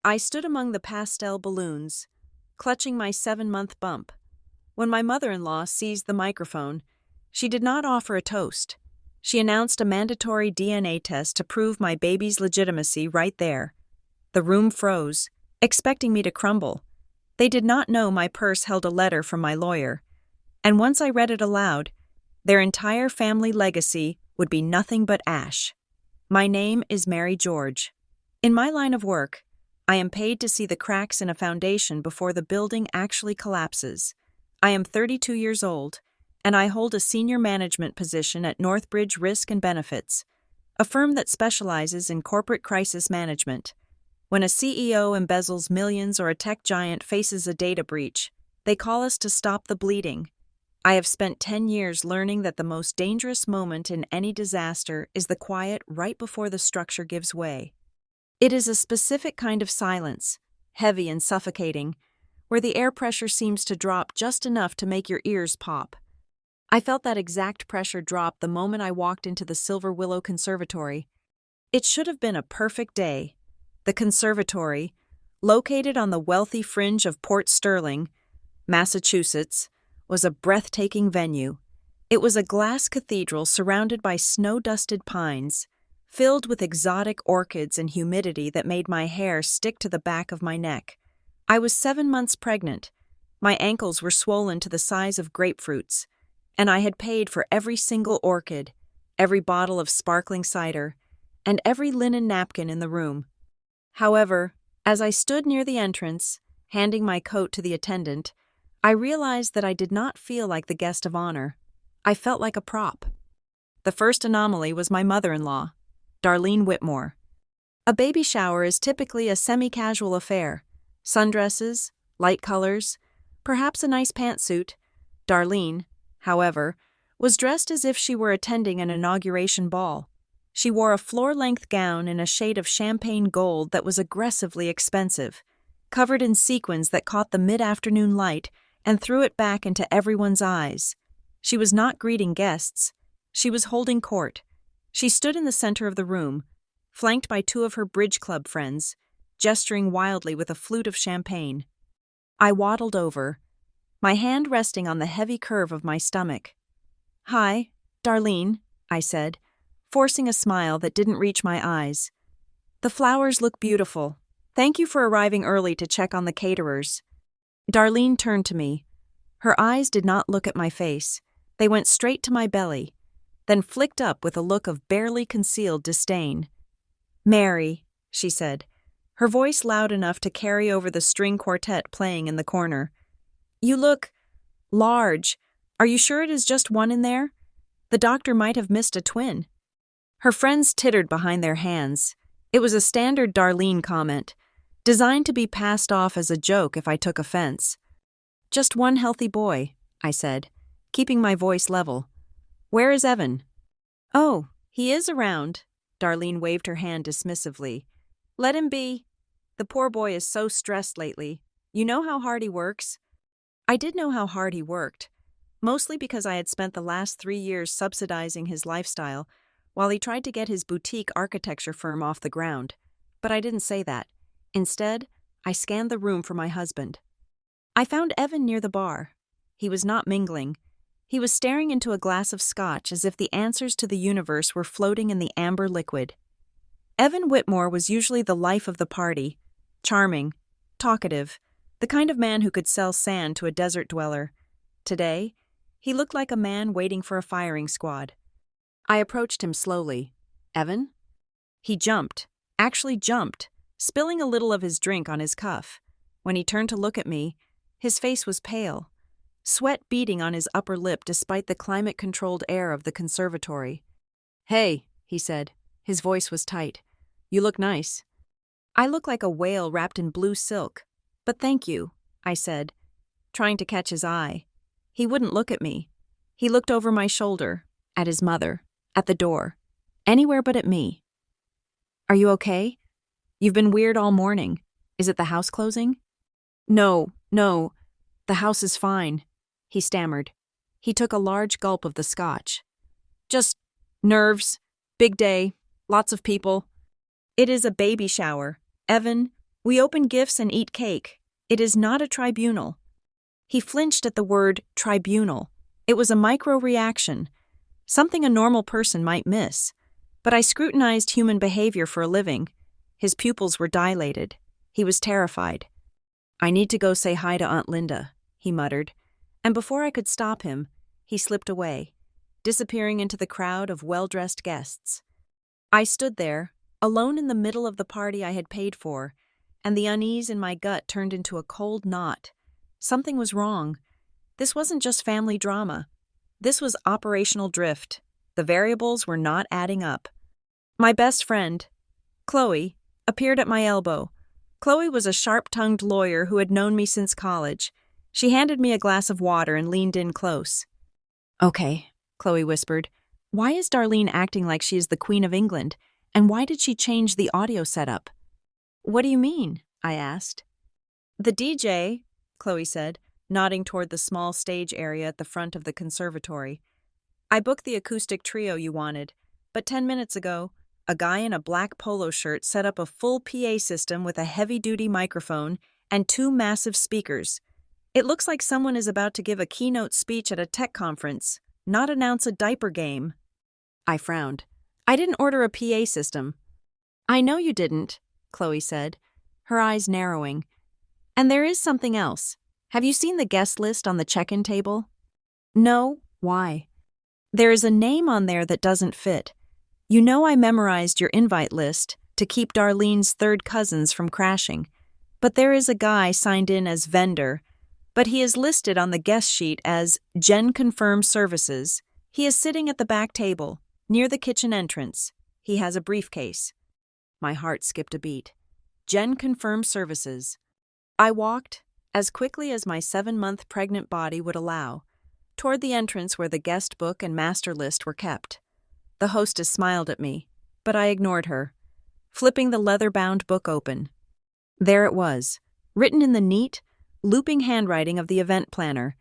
I stood among the pastel balloons, clutching my 7-month bump. When my mother-in-law seized the microphone, she did not offer a toast. She announced a mandatory DNA test to prove my baby's legitimacy right there. The room froze, expecting me to crumble. They did not know my purse held a letter from my lawyer. And once I read it aloud, their entire family legacy would be nothing but ash. My name is Mary George. In my line of work, I am paid to see the cracks in a foundation before the building actually collapses. I am 32 years old, and I hold a senior management position at Northbridge Risk and Benefits, a firm that specializes in corporate crisis management. When a CEO embezzles millions or a tech giant faces a data breach, they call us to stop the bleeding. I have spent 10 years learning that the most dangerous moment in any disaster is the quiet right before the structure gives way. It is a specific kind of silence, heavy and suffocating, where the air pressure seems to drop just enough to make your ears pop. I felt that exact pressure drop the moment I walked into the Silver Willow Conservatory. It should have been a perfect day. The conservatory, located on the wealthy fringe of Port Sterling, Massachusetts, was a breathtaking venue. It was a glass cathedral surrounded by snow-dusted pines, filled with exotic orchids and humidity that made my hair stick to the back of my neck. I was 7 months pregnant. My ankles were swollen to the size of grapefruits, and I had paid for every single orchid, every bottle of sparkling cider, and every linen napkin in the room. However, as I stood near the entrance, handing my coat to the attendant, I realized that I did not feel like the guest of honor. I felt like a prop. The first anomaly was my mother-in-law, Darlene Whitmore. A baby shower is typically a semi-casual affair. Sundresses, light colors, perhaps a nice pantsuit. Darlene, however, was dressed as if she were attending an inauguration ball. She wore a floor-length gown in a shade of champagne gold that was aggressively expensive, covered in sequins that caught the mid-afternoon light and threw it back into everyone's eyes. She was not greeting guests. She was holding court. She stood in the center of the room, flanked by 2 of her bridge club friends, gesturing wildly with a flute of champagne. I waddled over, my hand resting on the heavy curve of my stomach. "Hi, Darlene," I said, forcing a smile that didn't reach my eyes. "The flowers look beautiful. Thank you for arriving early to check on the caterers." Darlene turned to me. Her eyes did not look at my face. They went straight to my belly, then flicked up with a look of barely concealed disdain. "Mary," she said, her voice loud enough to carry over the string quartet playing in the corner. "You look large. Are you sure it is just one in there? The doctor might have missed a twin." Her friends tittered behind their hands. It was a standard Darlene comment, designed to be passed off as a joke if I took offense. "Just one healthy boy," I said, keeping my voice level. "Where is Evan?" "Oh, he is around." Darlene waved her hand dismissively. "Let him be. The poor boy is so stressed lately. You know how hard he works." I did know how hard he worked, mostly because I had spent the last 3 years subsidizing his lifestyle while he tried to get his boutique architecture firm off the ground. But I didn't say that. Instead, I scanned the room for my husband. I found Evan near the bar. He was not mingling. He was staring into a glass of scotch as if the answers to the universe were floating in the amber liquid. Evan Whitmore was usually the life of the party, charming, talkative, the kind of man who could sell sand to a desert dweller. Today, he looked like a man waiting for a firing squad. I approached him slowly. "Evan?" He jumped, actually jumped, spilling a little of his drink on his cuff. When he turned to look at me, his face was pale, sweat beading on his upper lip despite the climate-controlled air of the conservatory. "Hey," he said. His voice was tight. "You look nice." "I look like a whale wrapped in blue silk. But thank you," I said, trying to catch his eye. He wouldn't look at me. He looked over my shoulder, at his mother, at the door, anywhere but at me. "Are you okay? You've been weird all morning. Is it the house closing?" No, the house is fine," he stammered. He took a large gulp of the scotch. "Just nerves, big day, lots of people. It is a baby shower. Evan, We open gifts and eat cake. It is not a tribunal." He flinched at the word tribunal. It was a micro-reaction, something a normal person might miss. But I scrutinized human behavior for a living. His pupils were dilated. He was terrified. "I need to go say hi to Aunt Linda," he muttered, and before I could stop him, he slipped away, disappearing into the crowd of well-dressed guests. I stood there, alone in the middle of the party I had paid for, and the unease in my gut turned into a cold knot. Something was wrong. This wasn't just family drama. This was operational drift. The variables were not adding up. My best friend, Chloe, appeared at my elbow. Chloe was a sharp-tongued lawyer who had known me since college. She handed me a glass of water and leaned in close. "Okay," Chloe whispered. "Why is Darlene acting like she is the Queen of England, and why did she change the audio setup?" "What do you mean?" I asked. "The DJ," Chloe said, nodding toward the small stage area at the front of the conservatory. "I booked the acoustic trio you wanted, but 10 minutes ago, a guy in a black polo shirt set up a full PA system with a heavy-duty microphone and 2 massive speakers. It looks like someone is about to give a keynote speech at a tech conference, not announce a diaper game." I frowned. "I didn't order a PA system." "I know you didn't," Chloe said, her eyes narrowing. "And there is something else. Have you seen the guest list on the check-in table?" "No, why?" "There is a name on there that doesn't fit. You know I memorized your invite list to keep Darlene's third cousins from crashing. But there is a guy signed in as vendor, but he is listed on the guest sheet as Gen Confirmed Services. He is sitting at the back table, near the kitchen entrance. He has a briefcase." My heart skipped a beat. Gen Confirmed Services. I walked, as quickly as my 7-month pregnant body would allow, toward the entrance where the guest book and master list were kept. The hostess smiled at me, but I ignored her, flipping the leather-bound book open. There it was, written in the neat, looping handwriting of the event planner,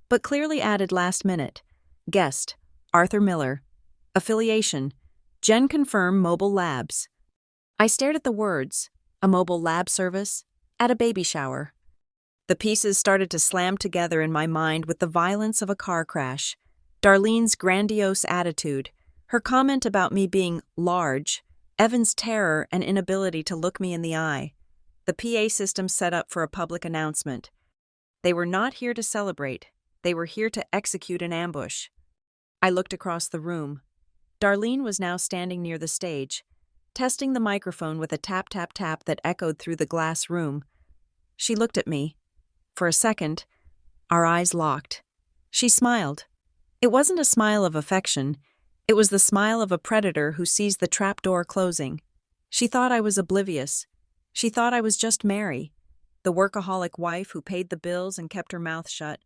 but clearly added last minute. Guest, Arthur Miller. Affiliation, Gen Confirm Mobile Labs. I stared at the words, a mobile lab service, at a baby shower. The pieces started to slam together in my mind with the violence of a car crash. Darlene's grandiose attitude, her comment about me being large, Evan's terror and inability to look me in the eye, the PA system set up for a public announcement. They were not here to celebrate. They were here to execute an ambush. I looked across the room. Darlene was now standing near the stage, testing the microphone with a tap-tap-tap that echoed through the glass room. She looked at me. For a second, our eyes locked. She smiled. It wasn't a smile of affection. It was the smile of a predator who sees the trapdoor closing. She thought I was oblivious. She thought I was just Mary, the workaholic wife who paid the bills and kept her mouth shut.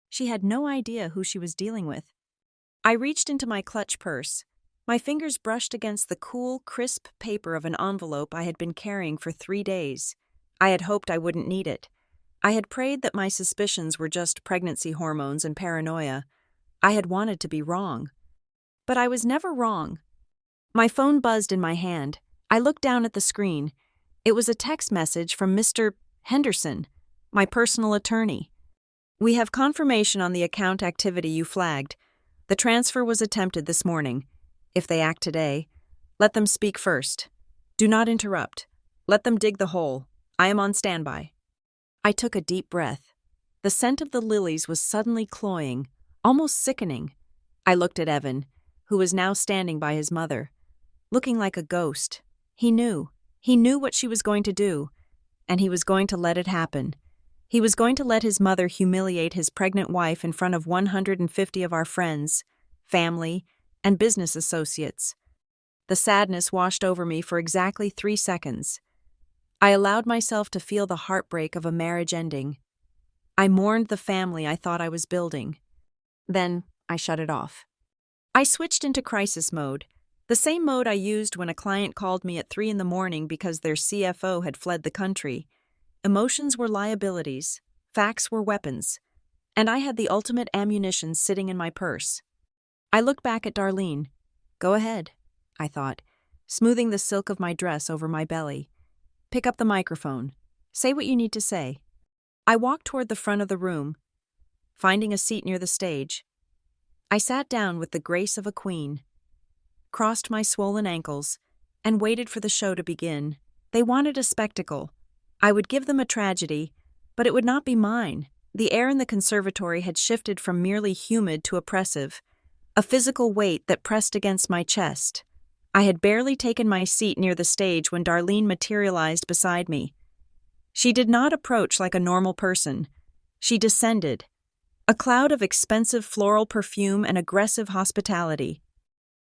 She had no idea who she was dealing with. I reached into my clutch purse. My fingers brushed against the cool, crisp paper of an envelope I had been carrying for 3 days. I had hoped I wouldn't need it. I had prayed that my suspicions were just pregnancy hormones and paranoia. I had wanted to be wrong. But I was never wrong. My phone buzzed in my hand. I looked down at the screen. It was a text message from Mr. Henderson, my personal attorney. "We have confirmation on the account activity you flagged. The transfer was attempted this morning. If they act today, let them speak first. Do not interrupt. Let them dig the hole. I am on standby." I took a deep breath. The scent of the lilies was suddenly cloying, almost sickening. I looked at Evan, who was now standing by his mother, looking like a ghost. He knew what she was going to do, and he was going to let it happen. He was going to let his mother humiliate his pregnant wife in front of 150 of our friends, family, and business associates. The sadness washed over me for exactly 3 seconds. I allowed myself to feel the heartbreak of a marriage ending. I mourned the family I thought I was building. Then I shut it off. I switched into crisis mode, the same mode I used when a client called me at 3 a.m. because their CFO had fled the country. Emotions were liabilities, facts were weapons, and I had the ultimate ammunition sitting in my purse. I looked back at Darlene. Go ahead, I thought, smoothing the silk of my dress over my belly. Pick up the microphone. Say what you need to say. I walked toward the front of the room, finding a seat near the stage. I sat down with the grace of a queen, crossed my swollen ankles, and waited for the show to begin. They wanted a spectacle. I would give them a tragedy, but it would not be mine. The air in the conservatory had shifted from merely humid to oppressive, a physical weight that pressed against my chest. I had barely taken my seat near the stage when Darlene materialized beside me. She did not approach like a normal person. She descended, a cloud of expensive floral perfume and aggressive hospitality.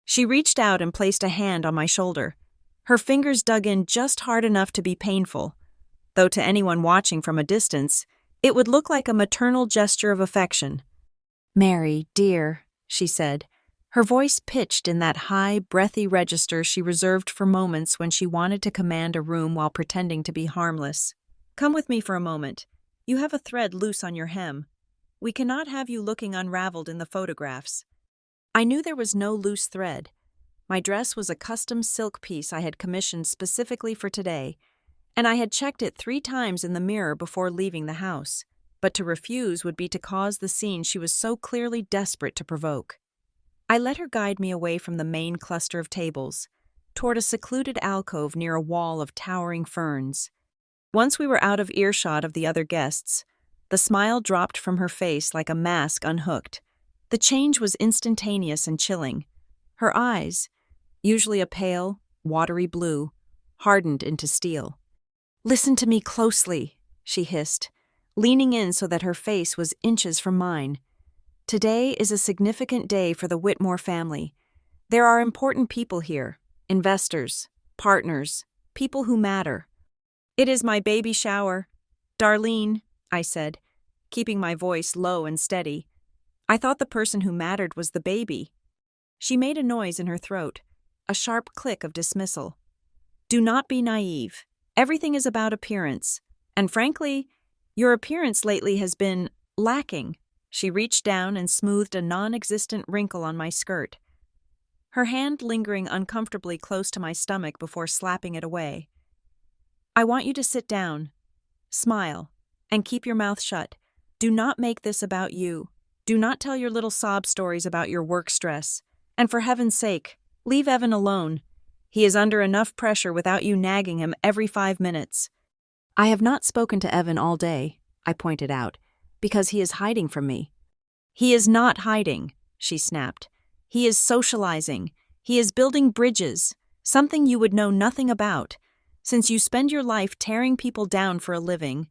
She reached out and placed a hand on my shoulder. Her fingers dug in just hard enough to be painful, though to anyone watching from a distance, it would look like a maternal gesture of affection. "Mary, dear," she said, her voice pitched in that high, breathy register she reserved for moments when she wanted to command a room while pretending to be harmless. "Come with me for a moment. You have a thread loose on your hem. We cannot have you looking unraveled in the photographs." I knew there was no loose thread. My dress was a custom silk piece I had commissioned specifically for today, and I had checked it 3 times in the mirror before leaving the house. But to refuse would be to cause the scene she was so clearly desperate to provoke. I let her guide me away from the main cluster of tables, toward a secluded alcove near a wall of towering ferns. Once we were out of earshot of the other guests, the smile dropped from her face like a mask unhooked. The change was instantaneous and chilling. Her eyes, usually a pale, watery blue, hardened into steel. "Listen to me closely," she hissed, leaning in so that her face was inches from mine. "Today is a significant day for the Whitmore family. There are important people here, investors, partners, people who matter. It is my baby shower. Darlene," I said, keeping my voice low and steady. I thought the person who mattered was the baby. She made a noise in her throat, a sharp click of dismissal. "Do not be naive. Everything is about appearance. And frankly, your appearance lately has been lacking." She reached down and smoothed a non-existent wrinkle on my skirt, her hand lingering uncomfortably close to my stomach before slapping it away. "I want you to sit down, smile, and keep your mouth shut. Do not make this about you. Do not tell your little sob stories about your work stress. And for heaven's sake, leave Evan alone. He is under enough pressure without you nagging him every 5 minutes." "I have not spoken to Evan all day," I pointed out, "because he is hiding from me." "He is not hiding," she snapped. "He is socializing. He is building bridges, something you would know nothing about, since you spend your life tearing people down for a living."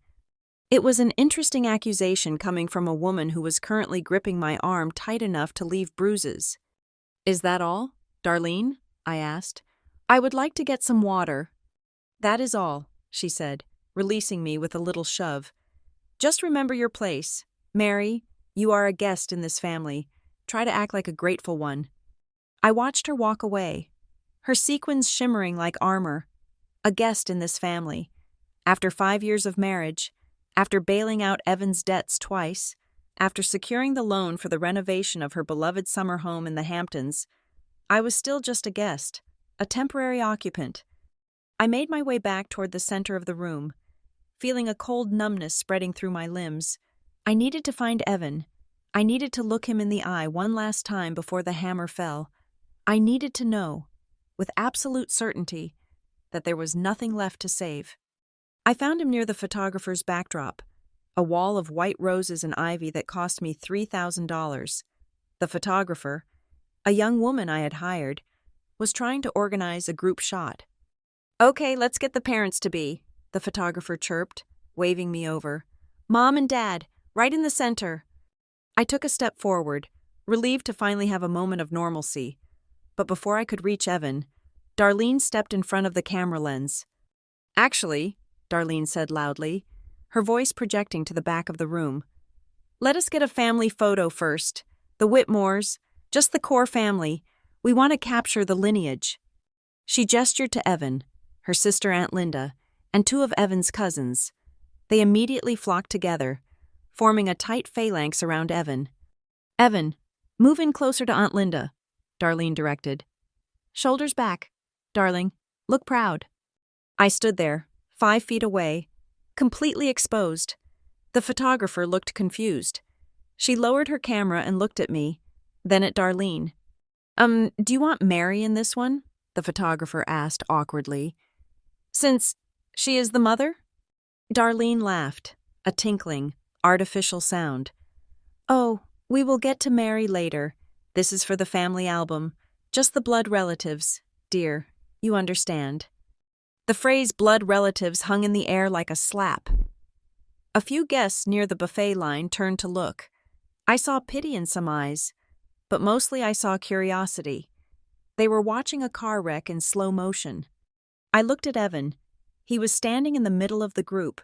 It was an interesting accusation coming from a woman who was currently gripping my arm tight enough to leave bruises. "Is that all, Darlene?" I asked. "I would like to get some water." "That is all," she said, releasing me with a little shove. "Just remember your place. Mary, you are a guest in this family. Try to act like a grateful one." I watched her walk away, her sequins shimmering like armor. A guest in this family. After 5 years of marriage, after bailing out Evan's debts twice, after securing the loan for the renovation of her beloved summer home in the Hamptons, I was still just a guest, a temporary occupant. I made my way back toward the center of the room, feeling a cold numbness spreading through my limbs. I needed to find Evan. I needed to look him in the eye one last time before the hammer fell. I needed to know, with absolute certainty, that there was nothing left to save. I found him near the photographer's backdrop, a wall of white roses and ivy that cost me $3,000. The photographer, a young woman I had hired, was trying to organize a group shot. "Okay, let's get the parents to be," the photographer chirped, waving me over. "Mom and Dad, right in the center." I took a step forward, relieved to finally have a moment of normalcy. But before I could reach Evan, Darlene stepped in front of the camera lens. "Actually," Darlene said loudly, her voice projecting to the back of the room, "let us get a family photo first. The Whitmores, just the core family. We want to capture the lineage." She gestured to Evan, her sister Aunt Linda, and 2 of Evan's cousins. They immediately flocked together, forming a tight phalanx around Evan. "Evan, move in closer to Aunt Linda," Darlene directed. "Shoulders back. Darling, look proud." I stood there, 5 feet away, completely exposed. The photographer looked confused. She lowered her camera and looked at me, then at Darlene. Do you want Mary in this one?" the photographer asked awkwardly. "Since she is the mother?" Darlene laughed, a tinkling, artificial sound. "Oh, we will get to Mary later. This is for the family album. Just the blood relatives, dear. You understand." The phrase blood relatives hung in the air like a slap. A few guests near the buffet line turned to look. I saw pity in some eyes, but mostly I saw curiosity. They were watching a car wreck in slow motion. I looked at Evan. He was standing in the middle of the group,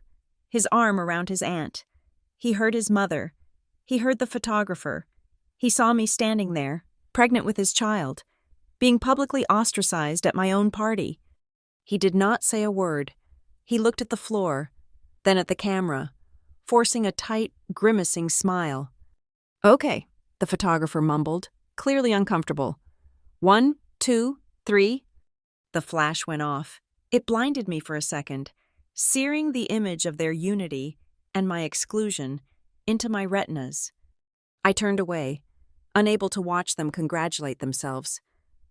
his arm around his aunt. He heard his mother. He heard the photographer. He saw me standing there, pregnant with his child, being publicly ostracized at my own party. He did not say a word. He looked at the floor, then at the camera, forcing a tight, grimacing smile. "Okay," the photographer mumbled, clearly uncomfortable. 1, 2, 3. The flash went off. It blinded me for a second, searing the image of their unity and my exclusion into my retinas. I turned away, unable to watch them congratulate themselves.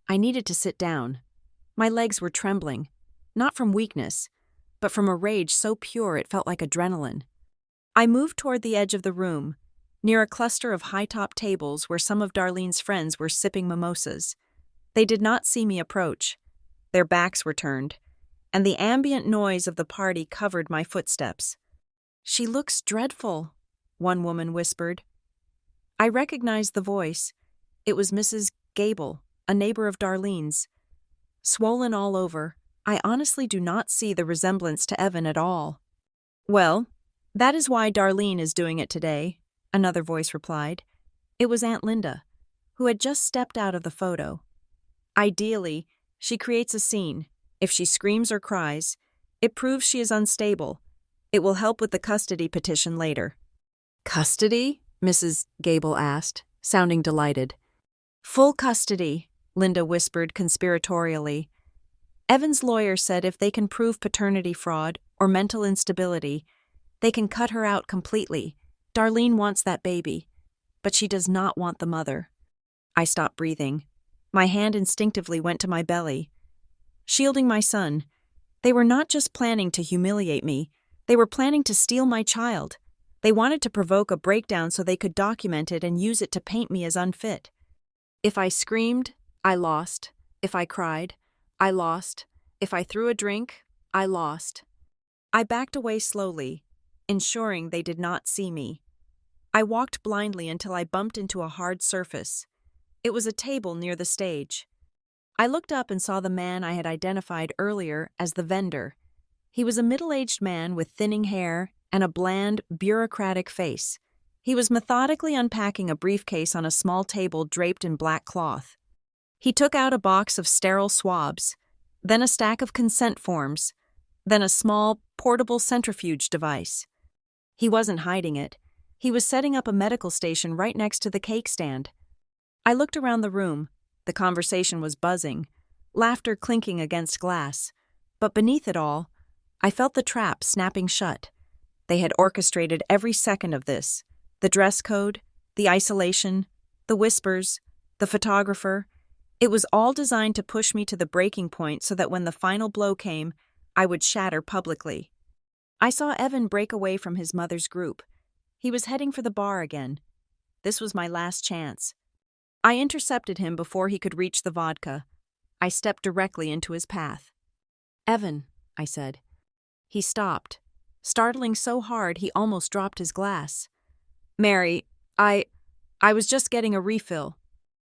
I needed to sit down. My legs were trembling, not from weakness, but from a rage so pure it felt like adrenaline. I moved toward the edge of the room, near a cluster of high-top tables where some of Darlene's friends were sipping mimosas. They did not see me approach. Their backs were turned, and the ambient noise of the party covered my footsteps. "She looks dreadful," one woman whispered. I recognized the voice. It was Mrs. Gable, a neighbor of Darlene's. Swollen all over, I honestly do not see the resemblance to Evan at all. "Well, that is why Darlene is doing it today," another voice replied. It was Aunt Linda, who had just stepped out of the photo. "Ideally, she creates a scene. If she screams or cries, it proves she is unstable. It will help with the custody petition later." "Custody?" Mrs. Gable asked, sounding delighted. "Full custody," Linda whispered conspiratorially. "Evan's lawyer said if they can prove paternity fraud or mental instability, they can cut her out completely. Darlene wants that baby, but she does not want the mother." I stopped breathing. My hand instinctively went to my belly. Shielding my son. They were not just planning to humiliate me, they were planning to steal my child. They wanted to provoke a breakdown so they could document it and use it to paint me as unfit. If I screamed, I lost. If I cried, I lost. If I threw a drink, I lost. I backed away slowly, ensuring they did not see me. I walked blindly until I bumped into a hard surface. It was a table near the stage. I looked up and saw the man I had identified earlier as the vendor. He was a middle-aged man with thinning hair and a bland, bureaucratic face. He was methodically unpacking a briefcase on a small table draped in black cloth. He took out a box of sterile swabs, then a stack of consent forms, then a small, portable centrifuge device. He wasn't hiding it. He was setting up a medical station right next to the cake stand. I looked around the room. The conversation was buzzing, laughter clinking against glass. But beneath it all, I felt the trap snapping shut. They had orchestrated every second of this. The dress code, the isolation, the whispers, the photographer. It was all designed to push me to the breaking point so that when the final blow came, I would shatter publicly. I saw Evan break away from his mother's group. He was heading for the bar again. This was my last chance. I intercepted him before he could reach the vodka. I stepped directly into his path. "Evan," I said. He stopped, startling so hard he almost dropped his glass. "Mary, I was just getting a refill."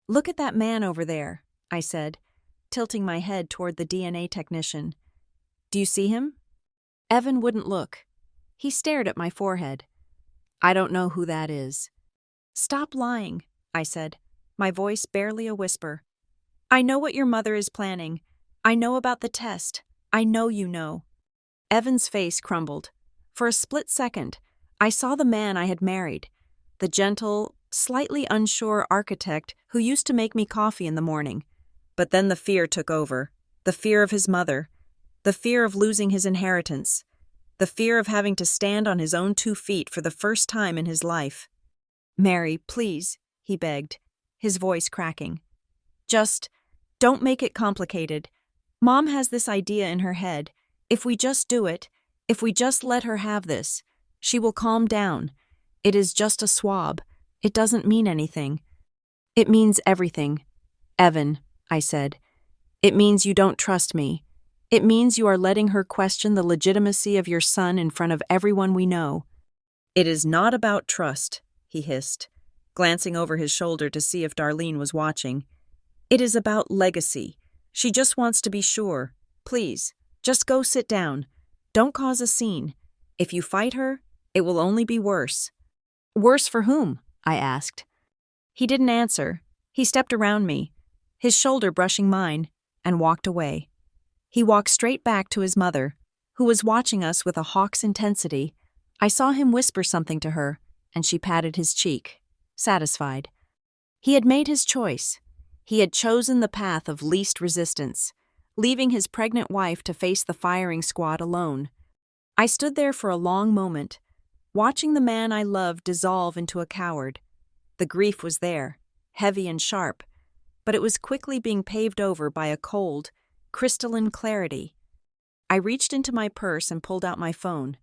"Look at that man over there," I said, tilting my head toward the DNA technician. "Do you see him?" Evan wouldn't look. He stared at my forehead. "I don't know who that is." "Stop lying," I said, my voice barely a whisper. "I know what your mother is planning. I know about the test. I know you know." Evan's face crumbled. For a split second, I saw the man I had married, the gentle, slightly unsure architect who used to make me coffee in the morning. But then the fear took over, the fear of his mother, The fear of losing his inheritance. The fear of having to stand on his own 2 feet for the first time in his life. "Mary, please," he begged, his voice cracking. "Just don't make it complicated. Mom has this idea in her head. If we just do it, if we just let her have this, she will calm down. It is just a swab. It doesn't mean anything." "It means everything, Evan," I said. "It means you don't trust me. It means you are letting her question the legitimacy of your son in front of everyone we know." "It is not about trust," he hissed, glancing over his shoulder to see if Darlene was watching. "It is about legacy. She just wants to be sure. Please, just go sit down. Don't cause a scene. If you fight her, it will only be worse." "Worse for whom?" I asked. He didn't answer. He stepped around me, his shoulder brushing mine, and walked away. He walked straight back to his mother, who was watching us with a hawk's intensity. I saw him whisper something to her, and she patted his cheek, satisfied. He had made his choice. He had chosen the path of least resistance, leaving his pregnant wife to face the firing squad alone. I stood there for a long moment, watching the man I loved dissolve into a coward. The grief was there, heavy and sharp, but it was quickly being paved over by a cold, crystalline clarity. I reached into my purse and pulled out my phone.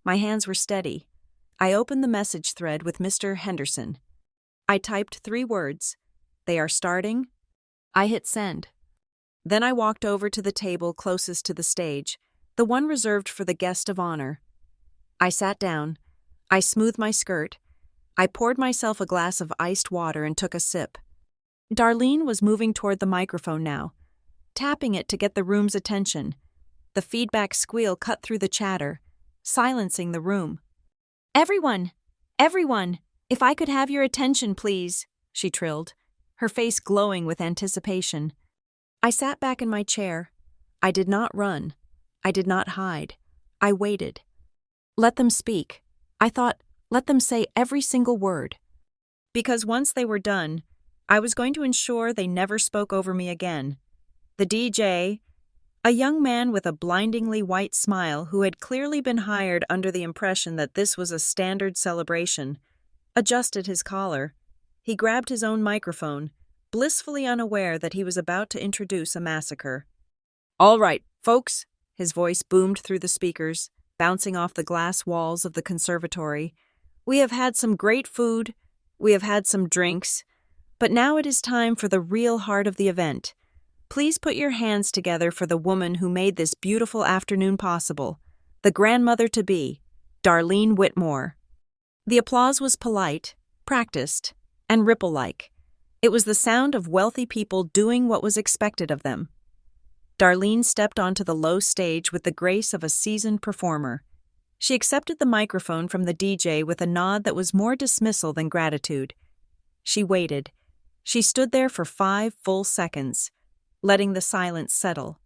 My hands were steady. I opened the message thread with Mr. Henderson. I typed 3 words. "They are starting." I hit send. Then I walked over to the table closest to the stage, the one reserved for the guest of honor. I sat down. I smoothed my skirt. I poured myself a glass of iced water and took a sip. Darlene was moving toward the microphone now, tapping it to get the room's attention. The feedback squeal cut through the chatter, silencing the room. "Everyone! Everyone! If I could have your attention, please," she trilled, her face glowing with anticipation. I sat back in my chair. I did not run. I did not hide. I waited. Let them speak. I thought, let them say every single word. Because once they were done, I was going to ensure they never spoke over me again. The DJ, a young man with a blindingly white smile who had clearly been hired under the impression that this was a standard celebration, adjusted his collar. He grabbed his own microphone, blissfully unaware that he was about to introduce a massacre. "All right, folks," his voice boomed through the speakers, bouncing off the glass walls of the conservatory. "We have had some great food, we have had some drinks, but now it is time for the real heart of the event. Please put your hands together for the woman who made this beautiful afternoon possible, the grandmother-to-be, Darlene Whitmore." The applause was polite, practiced, and ripple-like. It was the sound of wealthy people doing what was expected of them. Darlene stepped onto the low stage with the grace of a seasoned performer. She accepted the microphone from the DJ with a nod that was more dismissal than gratitude. She waited. She stood there for 5 full seconds, letting the silence settle,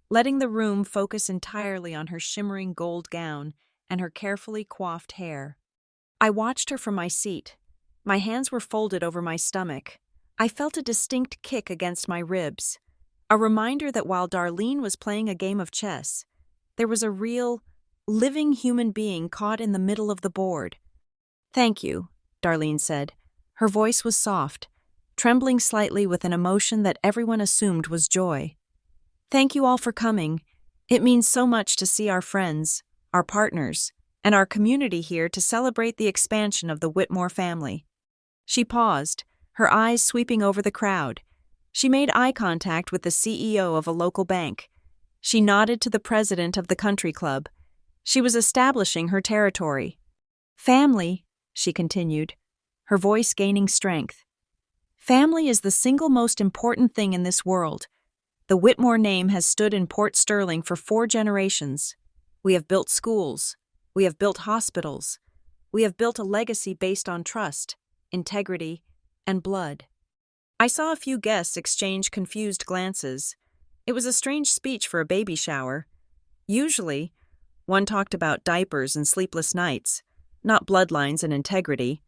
letting the room focus entirely on her shimmering gold gown and her carefully coiffed hair. I watched her from my seat. My hands were folded over my stomach. I felt a distinct kick against my ribs, a reminder that while Darlene was playing a game of chess, there was a real, living human being caught in the middle of the board. "Thank you," Darlene said. Her voice was soft, trembling slightly with an emotion that everyone assumed was joy. "Thank you all for coming. It means so much to see our friends, our partners, and our community here to celebrate the expansion of the Whitmore family." She paused, her eyes sweeping over the crowd. She made eye contact with the CEO of a local bank. She nodded to the president of the country club. She was establishing her territory. "Family," she continued, her voice gaining strength. "Family is the single most important thing in this world. The Whitmore name has stood in Port Sterling for 4 generations. We have built schools. We have built hospitals. We have built a legacy based on trust, integrity, and blood." I saw a few guests exchange confused glances. It was a strange speech for a baby shower. Usually, one talked about diapers and sleepless nights, not bloodlines and integrity.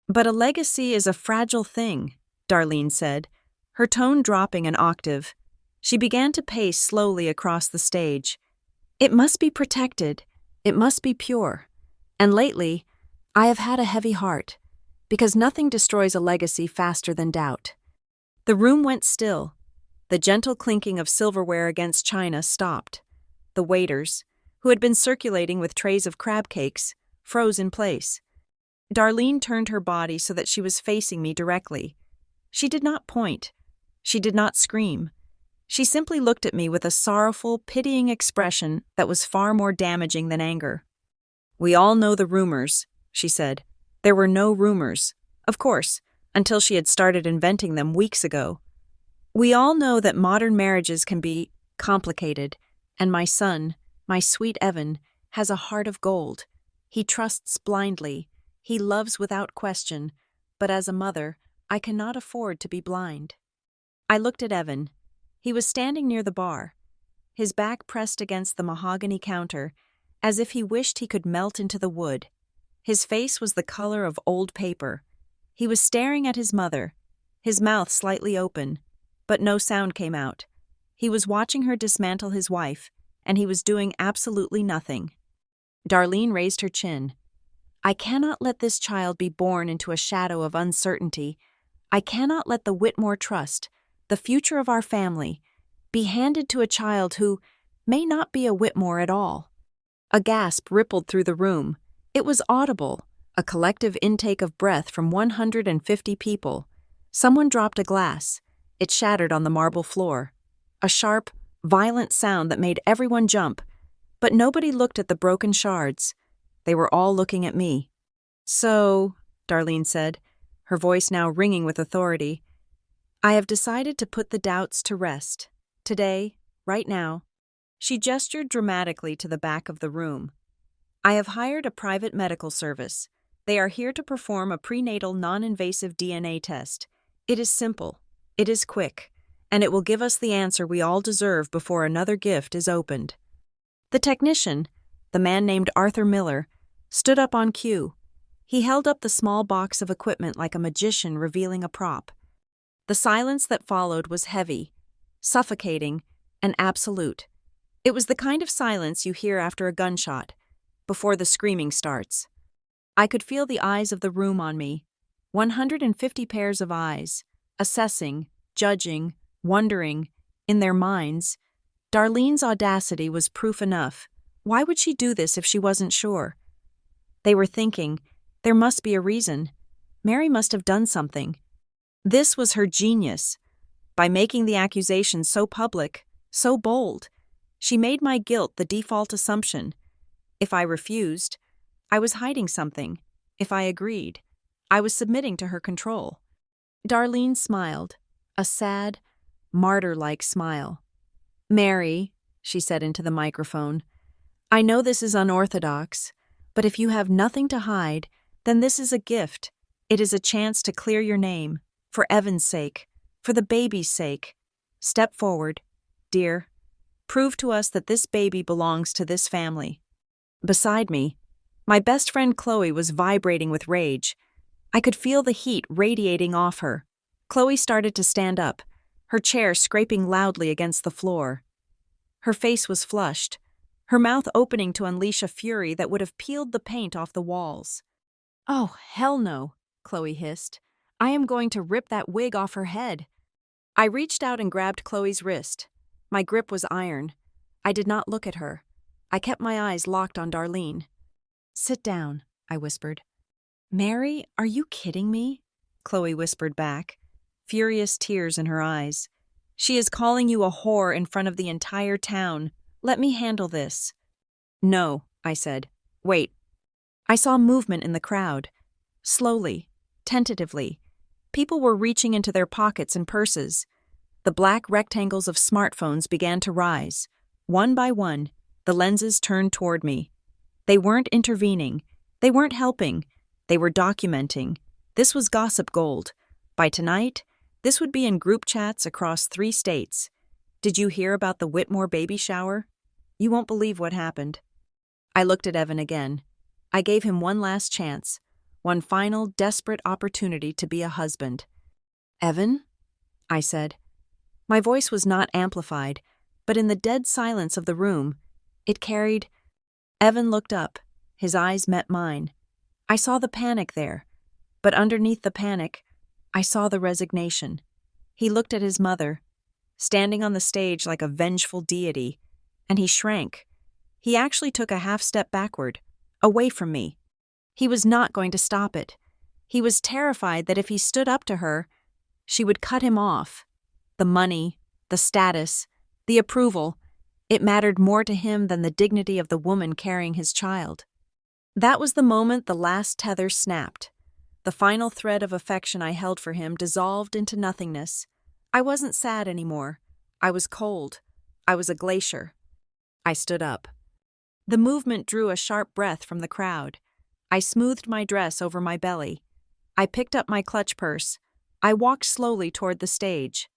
"But a legacy is a fragile thing," Darlene said, her tone dropping an octave. She began to pace slowly across the stage. It must be protected. It must be pure. And lately, I have had a heavy heart, because nothing destroys a legacy faster than doubt. The room went still. The gentle clinking of silverware against china stopped. The waiters, who had been circulating with trays of crab cakes, froze in place. Darlene turned her body so that she was facing me directly. She did not point. She did not scream. She simply looked at me with a sorrowful, pitying expression that was far more damaging than anger. "We all know the rumors," she said. "There were no rumors, of course, until she had started inventing them weeks ago. We all know that modern marriages can be complicated, and my son, my sweet Evan, has a heart of gold. He trusts blindly. He loves without question, but as a mother, I cannot afford to be blind." I looked at Evan. He was standing near the bar, his back pressed against the mahogany counter, as if he wished he could melt into the wood. His face was the color of old paper. He was staring at his mother, his mouth slightly open, but no sound came out. He was watching her dismantle his wife, and he was doing absolutely nothing. Darlene raised her chin. "I cannot let this child be born into a shadow of uncertainty. I cannot let the Whitmore trust, the future of our family, be handed to a child who may not be a Whitmore at all." A gasp rippled through the room. It was audible, a collective intake of breath from 150 people. Someone dropped a glass. It shattered on the marble floor. A sharp, violent sound that made everyone jump, but nobody looked at the broken shards. They were all looking at me. "So," Darlene said, her voice now ringing with authority, "I have decided to put the doubts to rest. Today, right now." She gestured dramatically to the back of the room. "I have hired a private medical service. They are here to perform a prenatal non-invasive DNA test. It is simple, it is quick, and it will give us the answer we all deserve before another gift is opened." The technician, the man named Arthur Miller, stood up on cue. He held up the small box of equipment like a magician revealing a prop. The silence that followed was heavy, suffocating, and absolute. It was the kind of silence you hear after a gunshot, before the screaming starts. I could feel the eyes of the room on me, 150 pairs of eyes, assessing, judging, wondering, in their minds. Darlene's audacity was proof enough. Why would she do this if she wasn't sure? They were thinking, there must be a reason. Mary must have done something. This was her genius. By making the accusation so public, so bold, she made my guilt the default assumption. If I refused, I was hiding something. If I agreed, I was submitting to her control. Darlene smiled, a sad, martyr-like smile. "Mary," she said into the microphone, "I know this is unorthodox, but if you have nothing to hide, then this is a gift. It is a chance to clear your name, for Evan's sake, for the baby's sake. Step forward, dear. Prove to us that this baby belongs to this family." Beside me, my best friend Chloe was vibrating with rage. I could feel the heat radiating off her. Chloe started to stand up, her chair scraping loudly against the floor. Her face was flushed, her mouth opening to unleash a fury that would have peeled the paint off the walls. "Oh, hell no," Chloe hissed. "I am going to rip that wig off her head." I reached out and grabbed Chloe's wrist. My grip was iron. I did not look at her. I kept my eyes locked on Darlene. "Sit down," I whispered. "Mary, are you kidding me?" Chloe whispered back, furious tears in her eyes. "She is calling you a whore in front of the entire town. Let me handle this." "No," I said. "Wait." I saw movement in the crowd. Slowly, tentatively. People were reaching into their pockets and purses. The black rectangles of smartphones began to rise. One by one, the lenses turned toward me. They weren't intervening. They weren't helping. They were documenting. This was gossip gold. By tonight, this would be in group chats across 3 states. "Did you hear about the Whitmore baby shower? You won't believe what happened." I looked at Evan again. I gave him one last chance, one final, desperate opportunity to be a husband. "Evan?" I said. My voice was not amplified, but in the dead silence of the room, it carried. Evan looked up. His eyes met mine. I saw the panic there, but underneath the panic, I saw the resignation. He looked at his mother, standing on the stage like a vengeful deity, and he shrank. He actually took a half step backward, away from me. He was not going to stop it. He was terrified that if he stood up to her, she would cut him off. The money, the status, the approval, it mattered more to him than the dignity of the woman carrying his child. That was the moment the last tether snapped. The final thread of affection I held for him dissolved into nothingness. I wasn't sad anymore. I was cold. I was a glacier. I stood up. The movement drew a sharp breath from the crowd. I smoothed my dress over my belly. I picked up my clutch purse. I walked slowly toward the stage.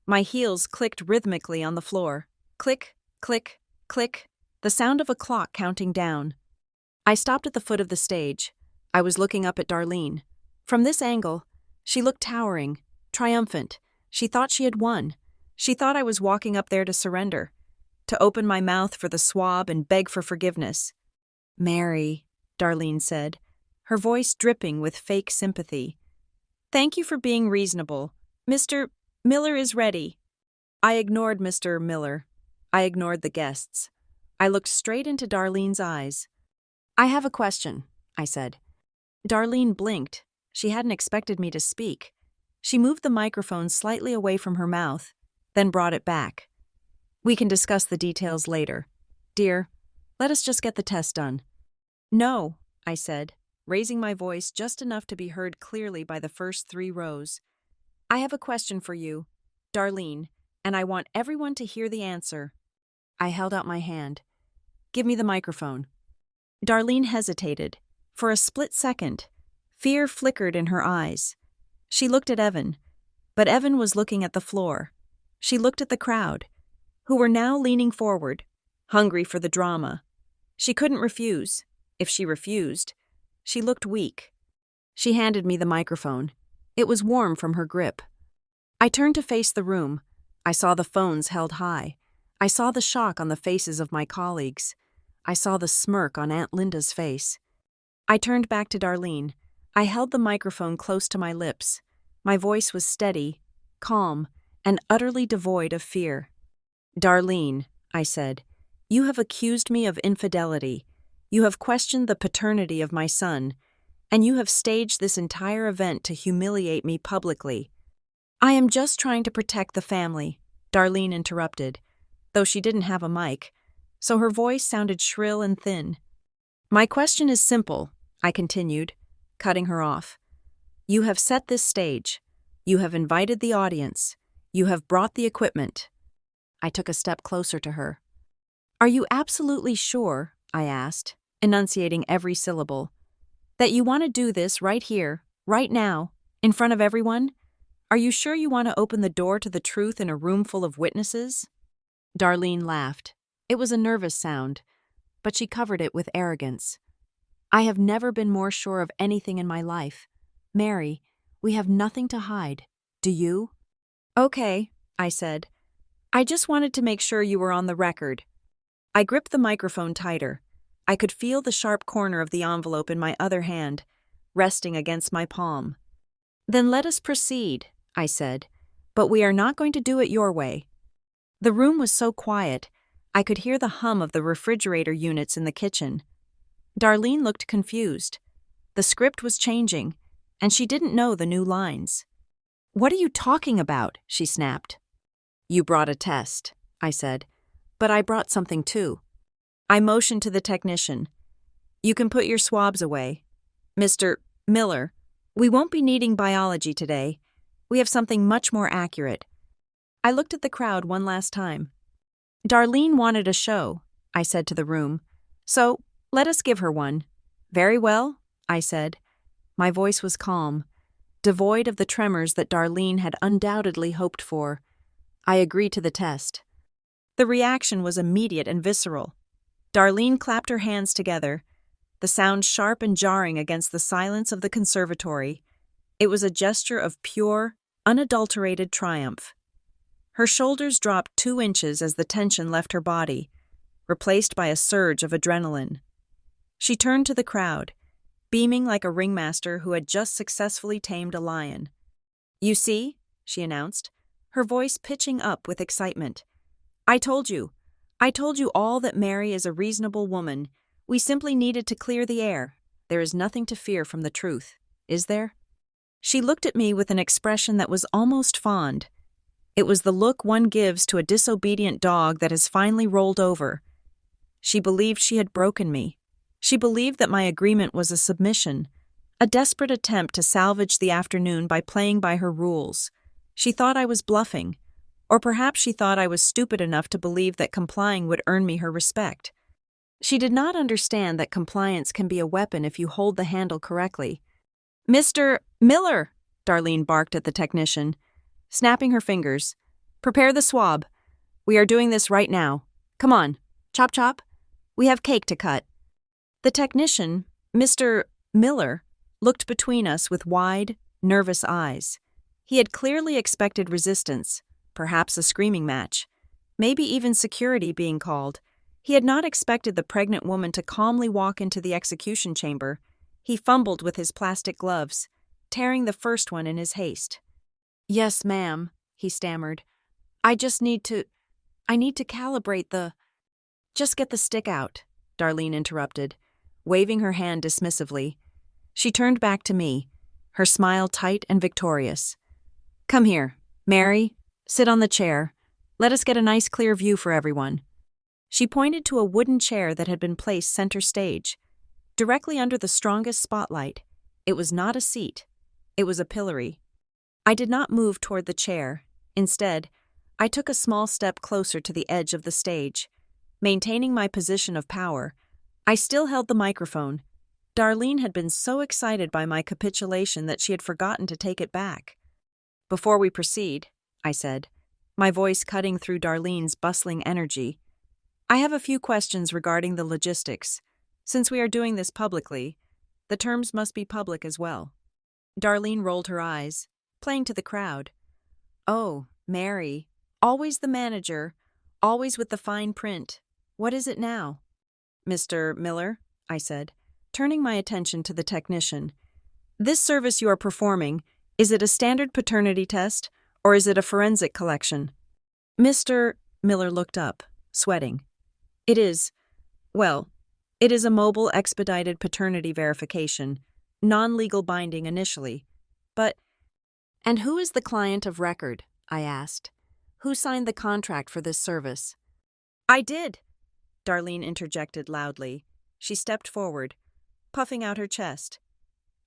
My heels clicked rhythmically on the floor. Click, click, click, the sound of a clock counting down. I stopped at the foot of the stage. I was looking up at Darlene. From this angle, she looked towering, triumphant. She thought she had won. She thought I was walking up there to surrender, to open my mouth for the swab and beg for forgiveness. "Mary," Darlene said, her voice dripping with fake sympathy. "Thank you for being reasonable. Mr. Miller is ready." I ignored Mr. Miller. I ignored the guests. I looked straight into Darlene's eyes. "I have a question," I said. Darlene blinked. She hadn't expected me to speak. She moved the microphone slightly away from her mouth, then brought it back. "We can discuss the details later. Dear, let us just get the test done." "No," I said, raising my voice just enough to be heard clearly by the first 3 rows. "I have a question for you, Darlene, and I want everyone to hear the answer." I held out my hand. "Give me the microphone." Darlene hesitated. For a split second, fear flickered in her eyes. She looked at Evan, but Evan was looking at the floor. She looked at the crowd, who were now leaning forward, hungry for the drama. She couldn't refuse. If she refused, she looked weak. She handed me the microphone. It was warm from her grip. I turned to face the room. I saw the phones held high. I saw the shock on the faces of my colleagues. I saw the smirk on Aunt Linda's face. I turned back to Darlene. I held the microphone close to my lips. My voice was steady, calm, and utterly devoid of fear. "Darlene," I said, "you have accused me of infidelity. You have questioned the paternity of my son, and you have staged this entire event to humiliate me publicly." "I am just trying to protect the family," Darlene interrupted, though she didn't have a mic, so her voice sounded shrill and thin. "My question is simple," I continued, cutting her off. "You have set this stage. You have invited the audience. You have brought the equipment." I took a step closer to her. "Are you absolutely sure," I asked, enunciating every syllable, "that you want to do this right here, right now, in front of everyone? Are you sure you want to open the door to the truth in a room full of witnesses?" Darlene laughed. It was a nervous sound, but she covered it with arrogance. "I have never been more sure of anything in my life. Mary, we have nothing to hide. Do you?" "Okay," I said. "I just wanted to make sure you were on the record." I gripped the microphone tighter. I could feel the sharp corner of the envelope in my other hand, resting against my palm. "Then let us proceed," I said, "but we are not going to do it your way." The room was so quiet, I could hear the hum of the refrigerator units in the kitchen. Darlene looked confused. The script was changing, and she didn't know the new lines. "What are you talking about?" she snapped. "You brought a test," I said, "but I brought something too." I motioned to the technician. "You can put your swabs away. Mr. Miller, we won't be needing biology today. We have something much more accurate." I looked at the crowd one last time. "Darlene wanted a show," I said to the room, "so let us give her one." "Very well," I said. My voice was calm, devoid of the tremors that Darlene had undoubtedly hoped for. I agreed to the test. The reaction was immediate and visceral. Darlene clapped her hands together, the sound sharp and jarring against the silence of the conservatory. It was a gesture of pure, unadulterated triumph. Her shoulders dropped 2 inches as the tension left her body, replaced by a surge of adrenaline. She turned to the crowd, beaming like a ringmaster who had just successfully tamed a lion. "You see," she announced, her voice pitching up with excitement. I told you all that Mary is a reasonable woman. We simply needed to clear the air. There is nothing to fear from the truth, is there?" She looked at me with an expression that was almost fond. It was the look one gives to a disobedient dog that has finally rolled over. She believed she had broken me. She believed that my agreement was a submission, a desperate attempt to salvage the afternoon by playing by her rules. She thought I was bluffing, or perhaps she thought I was stupid enough to believe that complying would earn me her respect. She did not understand that compliance can be a weapon if you hold the handle correctly. "Mr. Miller!" Darlene barked at the technician, snapping her fingers. "Prepare the swab. We are doing this right now. Come on, chop chop. We have cake to cut." The technician, Mr. Miller, looked between us with wide, nervous eyes. He had clearly expected resistance, perhaps a screaming match, maybe even security being called. He had not expected the pregnant woman to calmly walk into the execution chamber. He fumbled with his plastic gloves, tearing the first one in his haste. "Yes, ma'am," he stammered. I need to calibrate the—" "Just get the stick out," Darlene interrupted, waving her hand dismissively. She turned back to me, her smile tight and victorious. "Come here, Mary, sit on the chair. Let us get a nice clear view for everyone." She pointed to a wooden chair that had been placed center stage, directly under the strongest spotlight. It was not a seat. It was a pillory. I did not move toward the chair. Instead, I took a small step closer to the edge of the stage. Maintaining my position of power, I still held the microphone. Darlene had been so excited by my capitulation that she had forgotten to take it back. "Before we proceed," I said, my voice cutting through Darlene's bustling energy, "I have a few questions regarding the logistics. Since we are doing this publicly, the terms must be public as well." Darlene rolled her eyes, playing to the crowd. "Oh, Mary, always the manager, always with the fine print. What is it now?" "Mr. Miller," I said, turning my attention to the technician. "This service you are performing, is it a standard paternity test, or is it a forensic collection?" Mr. Miller looked up, sweating. It is a mobile expedited paternity verification, non-legal binding initially, but—" "And who is the client of record?" I asked. "Who signed the contract for this service?" "I did," Darlene interjected loudly. She stepped forward, puffing out her chest.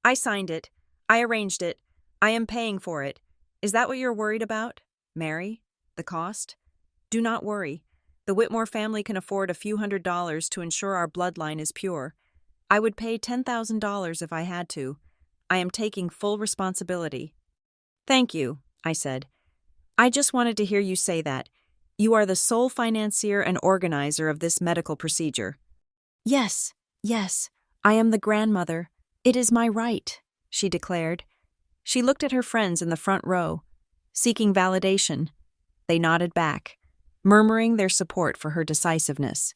"I signed it. I arranged it. I am paying for it. Is that what you're worried about, Mary? The cost? Do not worry. The Whitmore family can afford a few $100s to ensure our bloodline is pure. I would pay $10,000 if I had to. I am taking full responsibility." "Thank you," I said. "I just wanted to hear you say that. You are the sole financier and organizer of this medical procedure." Yes, I am the grandmother. It is my right," she declared. She looked at her friends in the front row, seeking validation. They nodded back, murmuring their support for her decisiveness.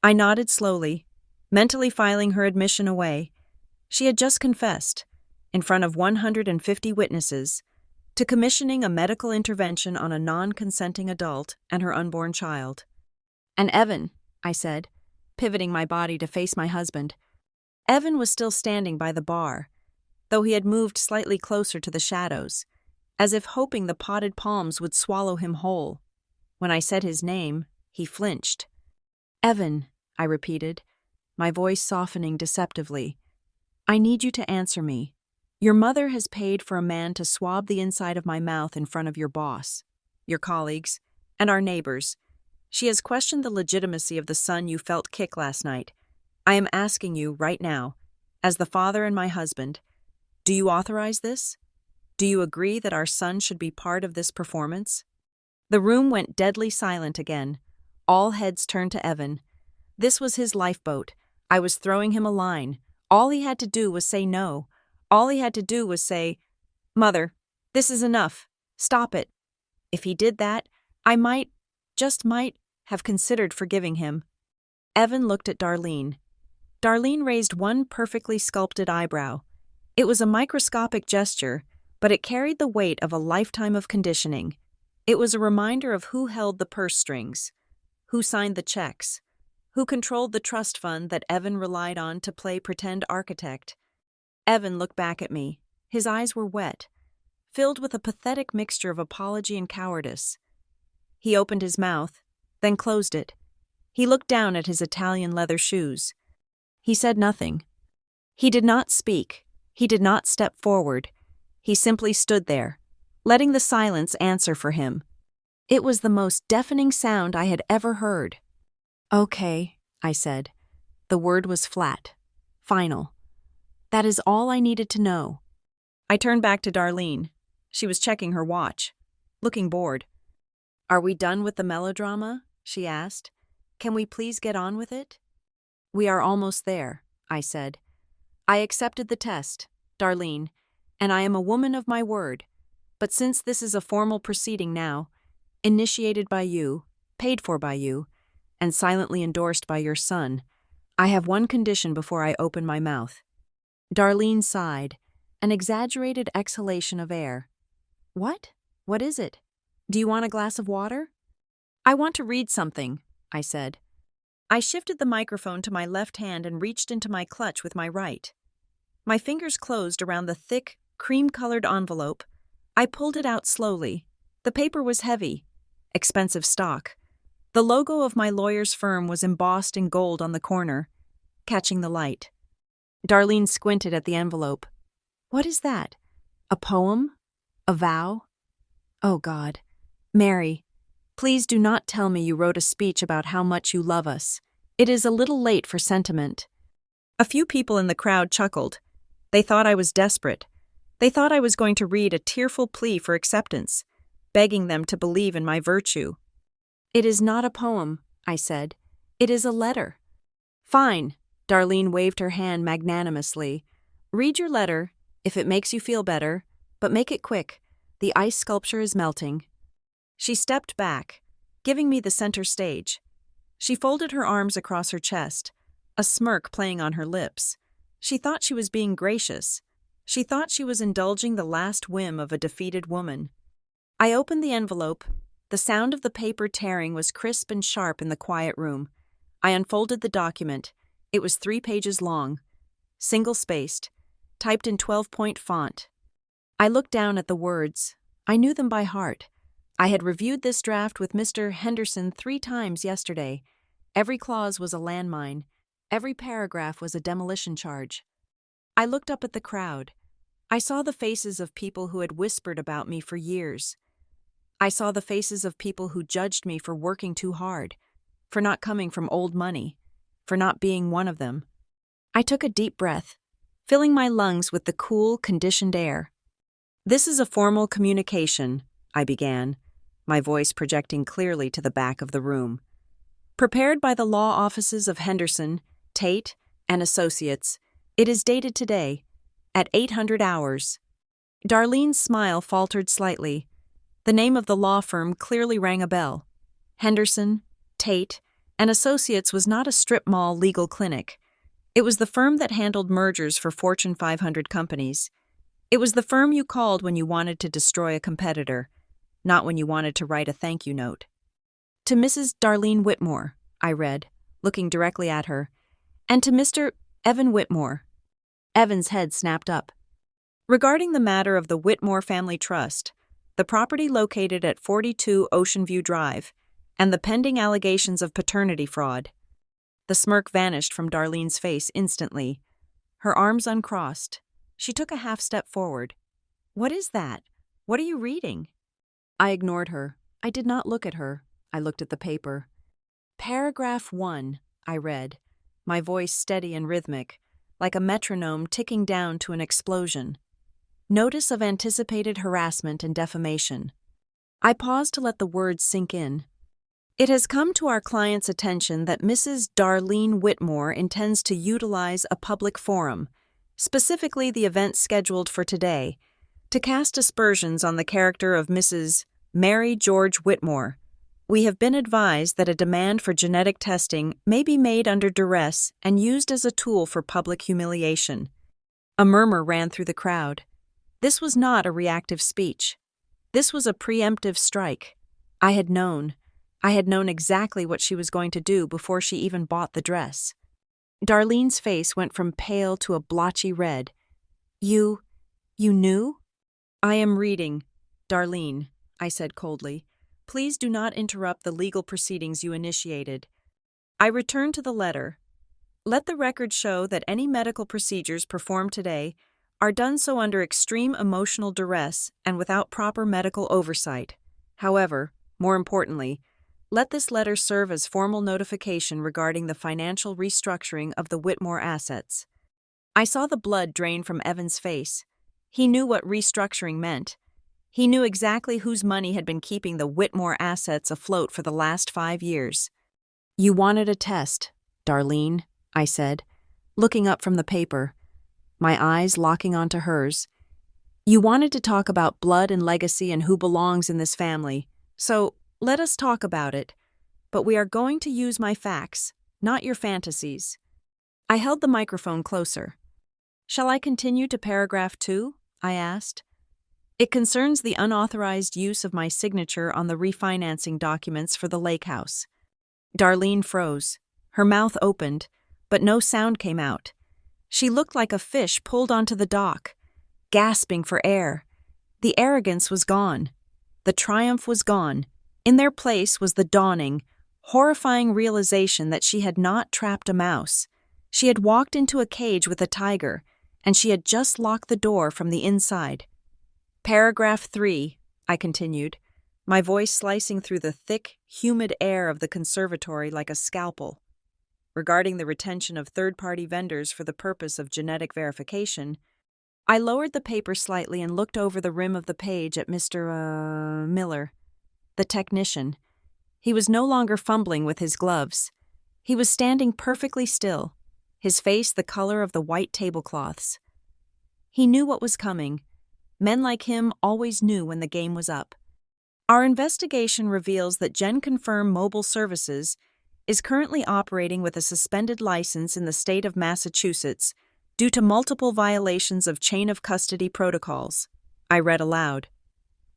I nodded slowly, mentally filing her admission away. She had just confessed, in front of 150 witnesses, to commissioning a medical intervention on a non-consenting adult and her unborn child. "And Evan," I said, pivoting my body to face my husband. Evan was still standing by the bar, though he had moved slightly closer to the shadows, as if hoping the potted palms would swallow him whole. When I said his name, he flinched. "Evan," I repeated, my voice softening deceptively. "I need you to answer me. Your mother has paid for a man to swab the inside of my mouth in front of your boss, your colleagues, and our neighbors. She has questioned the legitimacy of the son you felt kick last night. I am asking you right now, as the father and my husband, do you authorize this? Do you agree that our son should be part of this performance?" The room went deadly silent again. All heads turned to Evan. This was his lifeboat. I was throwing him a line. All he had to do was say no. All he had to do was say, "Mother, this is enough. Stop it." If he did that, I might, just might, have considered forgiving him. Evan looked at Darlene. Darlene raised one perfectly sculpted eyebrow. It was a microscopic gesture, but it carried the weight of a lifetime of conditioning. It was a reminder of who held the purse strings, who signed the checks, who controlled the trust fund that Evan relied on to play pretend architect. Evan looked back at me. His eyes were wet, filled with a pathetic mixture of apology and cowardice. He opened his mouth, then closed it. He looked down at his Italian leather shoes. He said nothing. He did not speak. He did not step forward. He simply stood there, letting the silence answer for him. It was the most deafening sound I had ever heard. "Okay," I said. The word was flat, final. That is all I needed to know. I turned back to Darlene. She was checking her watch, looking bored. "Are we done with the melodrama?" she asked. "Can we please get on with it?" "We are almost there," I said. "I accepted the test, Darlene, and I am a woman of my word. But since this is a formal proceeding now, initiated by you, paid for by you, and silently endorsed by your son, I have one condition before I open my mouth." Darlene sighed, an exaggerated exhalation of air. "What? What is it? Do you want a glass of water?" "I want to read something," I said. I shifted the microphone to my left hand and reached into my clutch with my right. My fingers closed around the thick, cream-colored envelope. I pulled it out slowly. The paper was heavy, expensive stock. The logo of my lawyer's firm was embossed in gold on the corner, catching the light. Darlene squinted at the envelope. "What is that? A poem? A vow? Oh, God. Mary, please do not tell me you wrote a speech about how much you love us. It is a little late for sentiment." A few people in the crowd chuckled. They thought I was desperate. They thought I was going to read a tearful plea for acceptance, begging them to believe in my virtue. "It is not a poem," I said. "It is a letter." "Fine," Darlene waved her hand magnanimously. "Read your letter, if it makes you feel better, but make it quick. The ice sculpture is melting." She stepped back, giving me the center stage. She folded her arms across her chest, a smirk playing on her lips. She thought she was being gracious. She thought she was indulging the last whim of a defeated woman. I opened the envelope. The sound of the paper tearing was crisp and sharp in the quiet room. I unfolded the document. It was 3 pages long, single-spaced, typed in 12-point font. I looked down at the words. I knew them by heart. I had reviewed this draft with Mr. Henderson 3 times yesterday. Every clause was a landmine. Every paragraph was a demolition charge. I looked up at the crowd. I saw the faces of people who had whispered about me for years. I saw the faces of people who judged me for working too hard, for not coming from old money, for not being one of them. I took a deep breath, filling my lungs with the cool, conditioned air. "This is a formal communication," I began, my voice projecting clearly to the back of the room. "Prepared by the law offices of Henderson, Tate, and Associates. It is dated today, at 800 hours. Darlene's smile faltered slightly. The name of the law firm clearly rang a bell. Henderson, Tate, and Associates was not a strip mall legal clinic. It was the firm that handled mergers for Fortune 500 companies. It was the firm you called when you wanted to destroy a competitor, not when you wanted to write a thank you note. "To Mrs. Darlene Whitmore," I read, looking directly at her, "and to Mr. Evan Whitmore." Evan's head snapped up. "Regarding the matter of the Whitmore Family Trust, the property located at 42 Ocean View Drive, and the pending allegations of paternity fraud." The smirk vanished from Darlene's face instantly. Her arms uncrossed. She took a half step forward. "What is that? What are you reading?" I ignored her. I did not look at her. I looked at the paper. "Paragraph 1, I read, my voice steady and rhythmic, like a metronome ticking down to an explosion. "Notice of anticipated harassment and defamation." I paused to let the words sink in. "It has come to our client's attention that Mrs. Darlene Whitmore intends to utilize a public forum, specifically the event scheduled for today, to cast aspersions on the character of Mrs. Mary George Whitmore, We have been advised that a demand for genetic testing may be made under duress and used as a tool for public humiliation. A murmur ran through the crowd. This was not a reactive speech. This was a preemptive strike. I had known exactly what she was going to do before she even bought the dress. Darlene's face went from pale to a blotchy red. You knew? I am reading, Darlene, I said coldly. Please do not interrupt the legal proceedings you initiated. I returned to the letter. Let the record show that any medical procedures performed today are done so under extreme emotional duress and without proper medical oversight. However, more importantly, let this letter serve as formal notification regarding the financial restructuring of the Whitmore assets. I saw the blood drain from Evan's face. He knew what restructuring meant. He knew exactly whose money had been keeping the Whitmore assets afloat for the last 5 years. You wanted a test, Darlene, I said, looking up from the paper, my eyes locking onto hers. You wanted to talk about blood and legacy and who belongs in this family, so let us talk about it. But we are going to use my facts, not your fantasies. I held the microphone closer. Shall I continue to paragraph 2? I asked. It concerns the unauthorized use of my signature on the refinancing documents for the lake house. Darlene froze. Her mouth opened, but no sound came out. She looked like a fish pulled onto the dock, gasping for air. The arrogance was gone. The triumph was gone. In their place was the dawning, horrifying realization that she had not trapped a mouse. She had walked into a cage with a tiger, and she had just locked the door from the inside. Paragraph 3, I continued, my voice slicing through the thick, humid air of the conservatory like a scalpel. Regarding the retention of third-party vendors for the purpose of genetic verification, I lowered the paper slightly and looked over the rim of the page at Mr. Miller, the technician. He was no longer fumbling with his gloves. He was standing perfectly still, his face the color of the white tablecloths. He knew what was coming. Men like him always knew when the game was up. Our investigation reveals that GenConfirm Mobile Services is currently operating with a suspended license in the state of Massachusetts due to multiple violations of chain of custody protocols. I read aloud.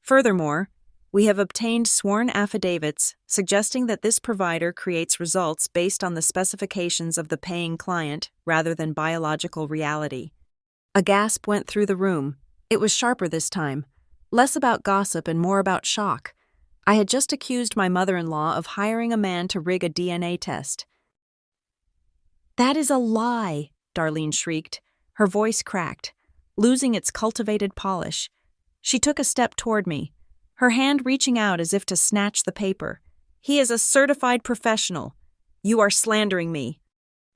Furthermore, we have obtained sworn affidavits suggesting that this provider creates results based on the specifications of the paying client rather than biological reality. A gasp went through the room. It was sharper this time, less about gossip and more about shock. I had just accused my mother-in-law of hiring a man to rig a DNA test. That is a lie, Darlene shrieked. Her voice cracked, losing its cultivated polish. She took a step toward me, her hand reaching out as if to snatch the paper. He is a certified professional. You are slandering me.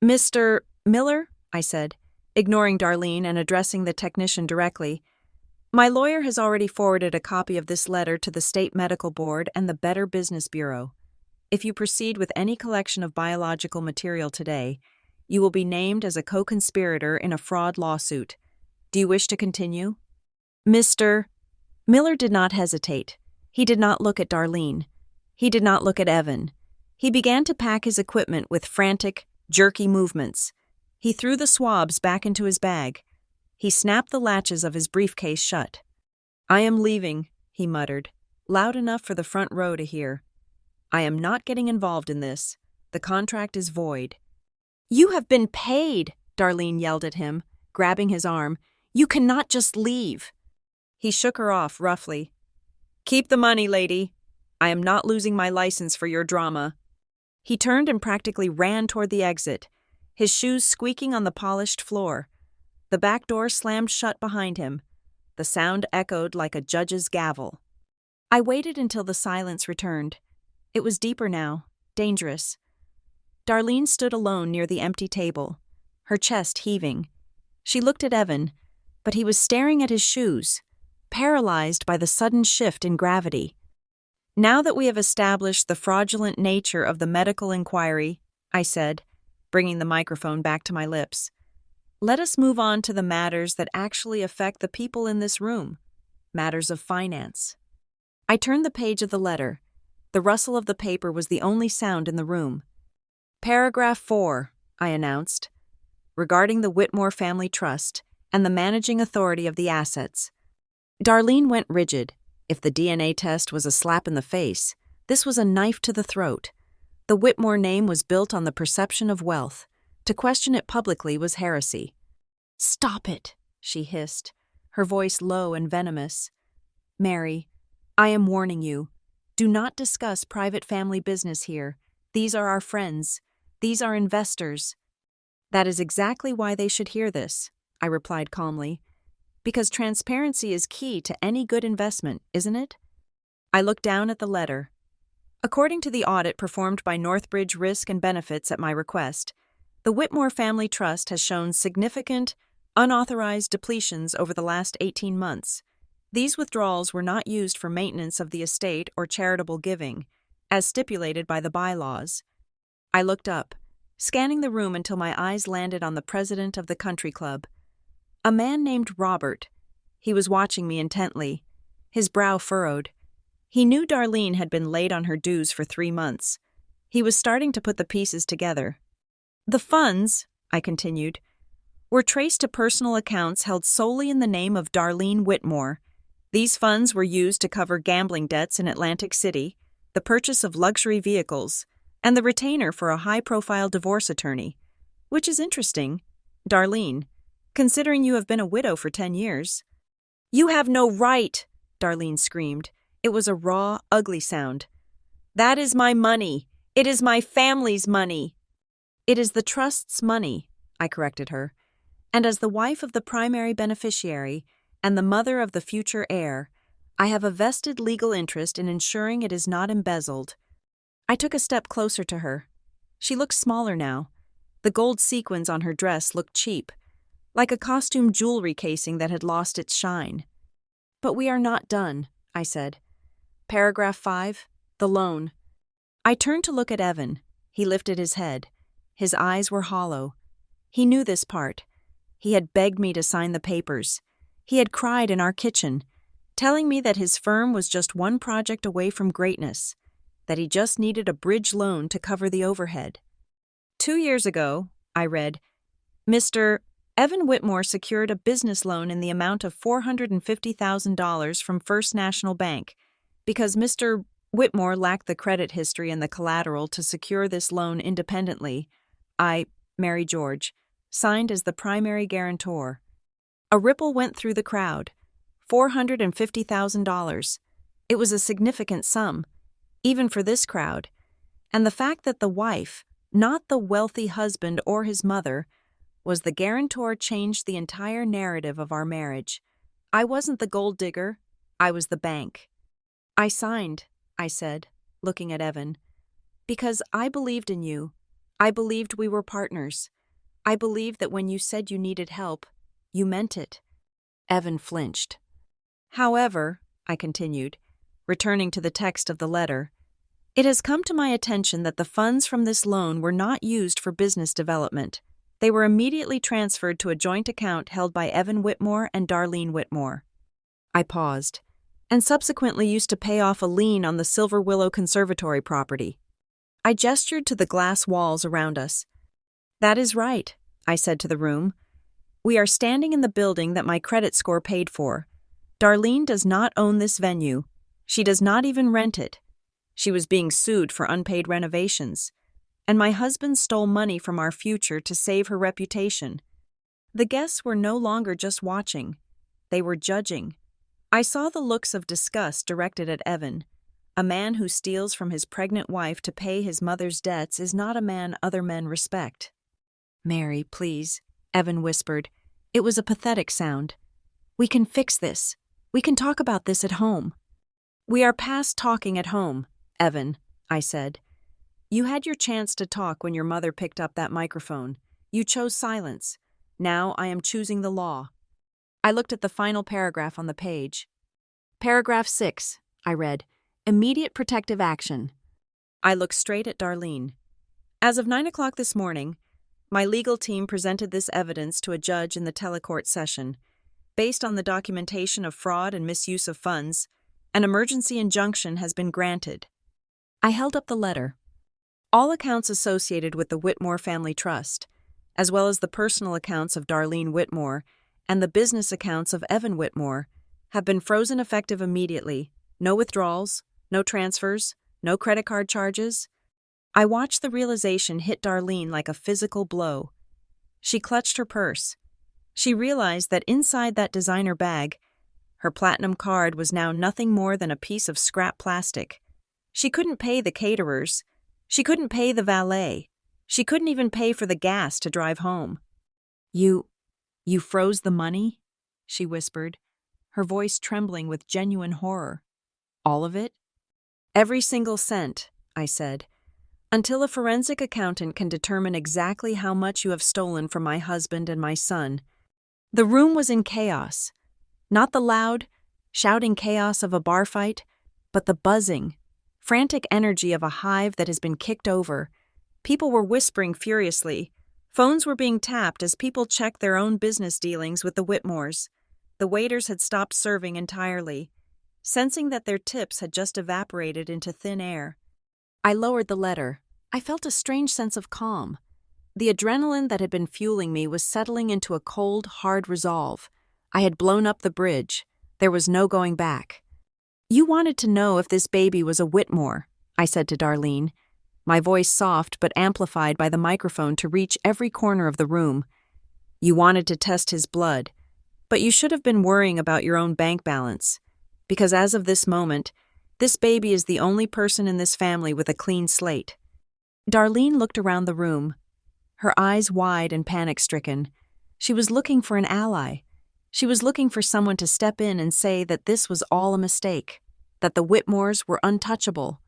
Mr. Miller, I said, ignoring Darlene and addressing the technician directly. My lawyer has already forwarded a copy of this letter to the State Medical Board and the Better Business Bureau. If you proceed with any collection of biological material today, you will be named as a co-conspirator in a fraud lawsuit. Do you wish to continue? Mr. Miller did not hesitate. He did not look at Darlene. He did not look at Evan. He began to pack his equipment with frantic, jerky movements. He threw the swabs back into his bag. He snapped the latches of his briefcase shut. I am leaving, he muttered, loud enough for the front row to hear. I am not getting involved in this. The contract is void. You have been paid, Darlene yelled at him, grabbing his arm. You cannot just leave. He shook her off roughly. Keep the money, lady. I am not losing my license for your drama. He turned and practically ran toward the exit, his shoes squeaking on the polished floor. The back door slammed shut behind him. The sound echoed like a judge's gavel. I waited until the silence returned. It was deeper now, dangerous. Darlene stood alone near the empty table, her chest heaving. She looked at Evan, but he was staring at his shoes, paralyzed by the sudden shift in gravity. Now that we have established the fraudulent nature of the medical inquiry, I said, bringing the microphone back to my lips, let us move on to the matters that actually affect the people in this room, matters of finance. I turned the page of the letter. The rustle of the paper was the only sound in the room. Paragraph 4, I announced, regarding the Whitmore Family Trust and the managing authority of the assets. Darlene went rigid. If the DNA test was a slap in the face, this was a knife to the throat. The Whitmore name was built on the perception of wealth. To question it publicly was heresy. "Stop it," she hissed, her voice low and venomous. "Mary, I am warning you. Do not discuss private family business here. These are our friends. These are investors." "That is exactly why they should hear this," I replied calmly. "Because transparency is key to any good investment, isn't it?" I looked down at the letter. According to the audit performed by Northbridge Risk and Benefits at my request, the Whitmore Family Trust has shown significant, unauthorized depletions over the last 18 months. These withdrawals were not used for maintenance of the estate or charitable giving, as stipulated by the bylaws. I looked up, scanning the room until my eyes landed on the president of the country club. A man named Robert. He was watching me intently, his brow furrowed. He knew Darlene had been late on her dues for 3 months. He was starting to put the pieces together. "The funds," I continued, "were traced to personal accounts held solely in the name of Darlene Whitmore. These funds were used to cover gambling debts in Atlantic City, the purchase of luxury vehicles, and the retainer for a high-profile divorce attorney. Which is interesting, Darlene, considering you have been a widow for 10 years. "You have no right," Darlene screamed. It was a raw, ugly sound. "That is my money. It is my family's money." "It is the trust's money," I corrected her. "And as the wife of the primary beneficiary and the mother of the future heir, I have a vested legal interest in ensuring it is not embezzled." I took a step closer to her. She looked smaller now. The gold sequins on her dress looked cheap, like a costume jewelry casing that had lost its shine. "But we are not done," I said. Paragraph 5, the loan. I turned to look at Evan. He lifted his head. His eyes were hollow. He knew this part. He had begged me to sign the papers. He had cried in our kitchen, telling me that his firm was just one project away from greatness, that he just needed a bridge loan to cover the overhead. 2 years ago, I read, Mr. Evan Whitmore secured a business loan in the amount of $450,000 from First National Bank. Because Mr. Whitmore lacked the credit history and the collateral to secure this loan independently, I, Mary George, signed as the primary guarantor. A ripple went through the crowd. $450,000. It was a significant sum, even for this crowd. And the fact that the wife, not the wealthy husband or his mother, was the guarantor changed the entire narrative of our marriage. I wasn't the gold digger, I was the bank. "I signed," I said, looking at Evan, "because I believed in you. I believed we were partners. I believed that when you said you needed help, you meant it." Evan flinched. "However," I continued, returning to the text of the letter, "it has come to my attention that the funds from this loan were not used for business development. They were immediately transferred to a joint account held by Evan Whitmore and Darlene Whitmore." I paused, "and subsequently used to pay off a lien on the Silver Willow Conservatory property." I gestured to the glass walls around us. "That is right," I said to the room. "We are standing in the building that my credit score paid for. Darlene does not own this venue. She does not even rent it. She was being sued for unpaid renovations. And my husband stole money from our future to save her reputation." The guests were no longer just watching. They were judging. I saw the looks of disgust directed at Evan. A man who steals from his pregnant wife to pay his mother's debts is not a man other men respect. "Mary, please," Evan whispered. It was a pathetic sound. "We can fix this. We can talk about this at home." "We are past talking at home, Evan," I said. "You had your chance to talk when your mother picked up that microphone. You chose silence. Now I am choosing the law." I looked at the final paragraph on the page. Paragraph 6, I read, "Immediate protective action." I looked straight at Darlene. As of 9 o'clock this morning, my legal team presented this evidence to a judge in the telecourt session. Based on the documentation of fraud and misuse of funds, an emergency injunction has been granted. I held up the letter. All accounts associated with the Whitmore Family Trust, as well as the personal accounts of Darlene Whitmore and the business accounts of Evan Whitmore, have been frozen effective immediately. No withdrawals, no transfers, no credit card charges. I watched the realization hit Darlene like a physical blow. She clutched her purse. She realized that inside that designer bag, her platinum card was now nothing more than a piece of scrap plastic. She couldn't pay the caterers. She couldn't pay the valet. She couldn't even pay for the gas to drive home. You froze the money?" she whispered, her voice trembling with genuine horror. "All of it?" "Every single cent," I said, "until a forensic accountant can determine exactly how much you have stolen from my husband and my son." The room was in chaos. Not the loud, shouting chaos of a bar fight, but the buzzing, frantic energy of a hive that has been kicked over. People were whispering furiously. Phones were being tapped as people checked their own business dealings with the Whitmores. The waiters had stopped serving entirely, sensing that their tips had just evaporated into thin air. I lowered the letter. I felt a strange sense of calm. The adrenaline that had been fueling me was settling into a cold, hard resolve. I had blown up the bridge. There was no going back. "You wanted to know if this baby was a Whitmore," I said to Darlene, my voice soft but amplified by the microphone to reach every corner of the room. "You wanted to test his blood, but you should have been worrying about your own bank balance, because as of this moment, this baby is the only person in this family with a clean slate." Darlene looked around the room, her eyes wide and panic-stricken. She was looking for an ally. She was looking for someone to step in and say that this was all a mistake, that the Whitmores were untouchable.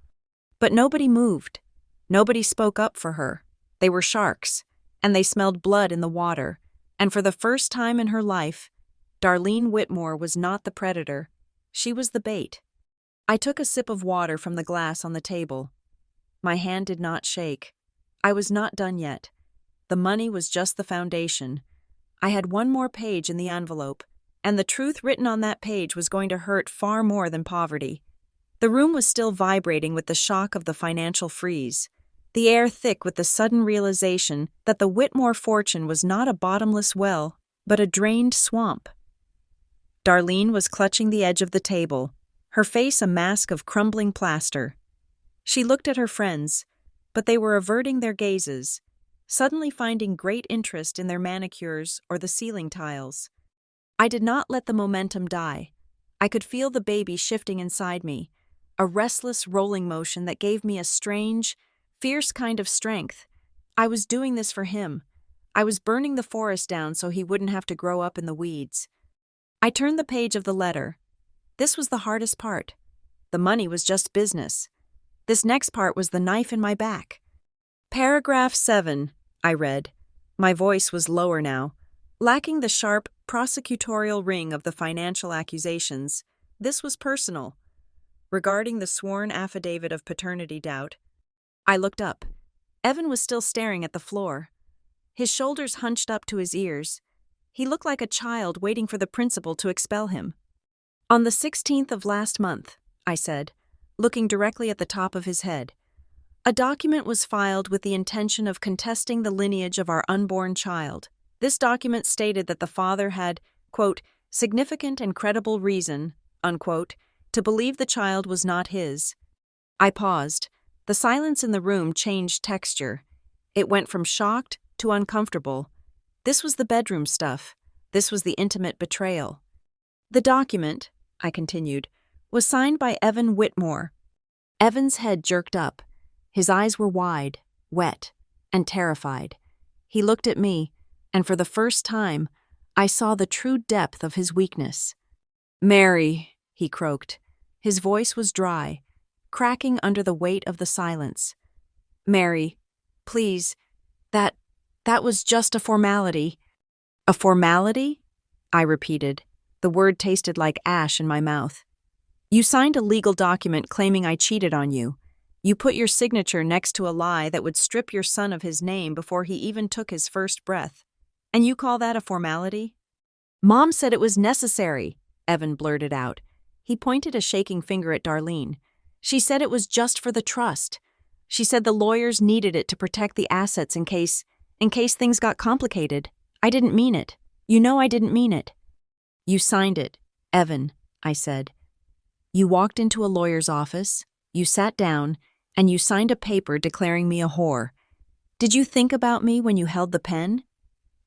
But nobody moved. Nobody spoke up for her. They were sharks, and they smelled blood in the water, and for the first time in her life, Darlene Whitmore was not the predator. She was the bait. I took a sip of water from the glass on the table. My hand did not shake. I was not done yet. The money was just the foundation. I had one more page in the envelope, and the truth written on that page was going to hurt far more than poverty. The room was still vibrating with the shock of the financial freeze, the air thick with the sudden realization that the Whitmore fortune was not a bottomless well, but a drained swamp. Darlene was clutching the edge of the table, her face a mask of crumbling plaster. She looked at her friends, but they were averting their gazes, suddenly finding great interest in their manicures or the ceiling tiles. I did not let the momentum die. I could feel the baby shifting inside me, a restless rolling motion that gave me a strange, fierce kind of strength. I was doing this for him. I was burning the forest down so he wouldn't have to grow up in the weeds. I turned the page of the letter. This was the hardest part. The money was just business. This next part was the knife in my back. "Paragraph 7, I read. My voice was lower now, lacking the sharp, prosecutorial ring of the financial accusations. This was personal. Regarding the sworn affidavit of paternity doubt, I looked up. Evan was still staring at the floor. His shoulders hunched up to his ears. He looked like a child waiting for the principal to expel him. "On the 16th of last month," I said, looking directly at the top of his head, "a document was filed with the intention of contesting the lineage of our unborn child. This document stated that the father had, quote, significant and credible reason, unquote, to believe the child was not his." I paused. The silence in the room changed texture. It went from shocked to uncomfortable. This was the bedroom stuff. This was the intimate betrayal. "The document," I continued, "was signed by Evan Whitmore." Evan's head jerked up. His eyes were wide, wet, and terrified. He looked at me, and for the first time, I saw the true depth of his weakness. "Mary," he croaked. His voice was dry, cracking under the weight of the silence. "Mary, please, that was just a formality." "A formality?" I repeated. The word tasted like ash in my mouth. "You signed a legal document claiming I cheated on you. You put your signature next to a lie that would strip your son of his name before he even took his first breath. And you call that a formality?" "Mom said it was necessary," Evan blurted out. He pointed a shaking finger at Darlene. She said it was just for the trust. She said the lawyers needed it to protect the assets in case things got complicated. I didn't mean it. You know I didn't mean it. You signed it, Evan, I said. You walked into a lawyer's office, you sat down, and you signed a paper declaring me a whore. Did you think about me when you held the pen?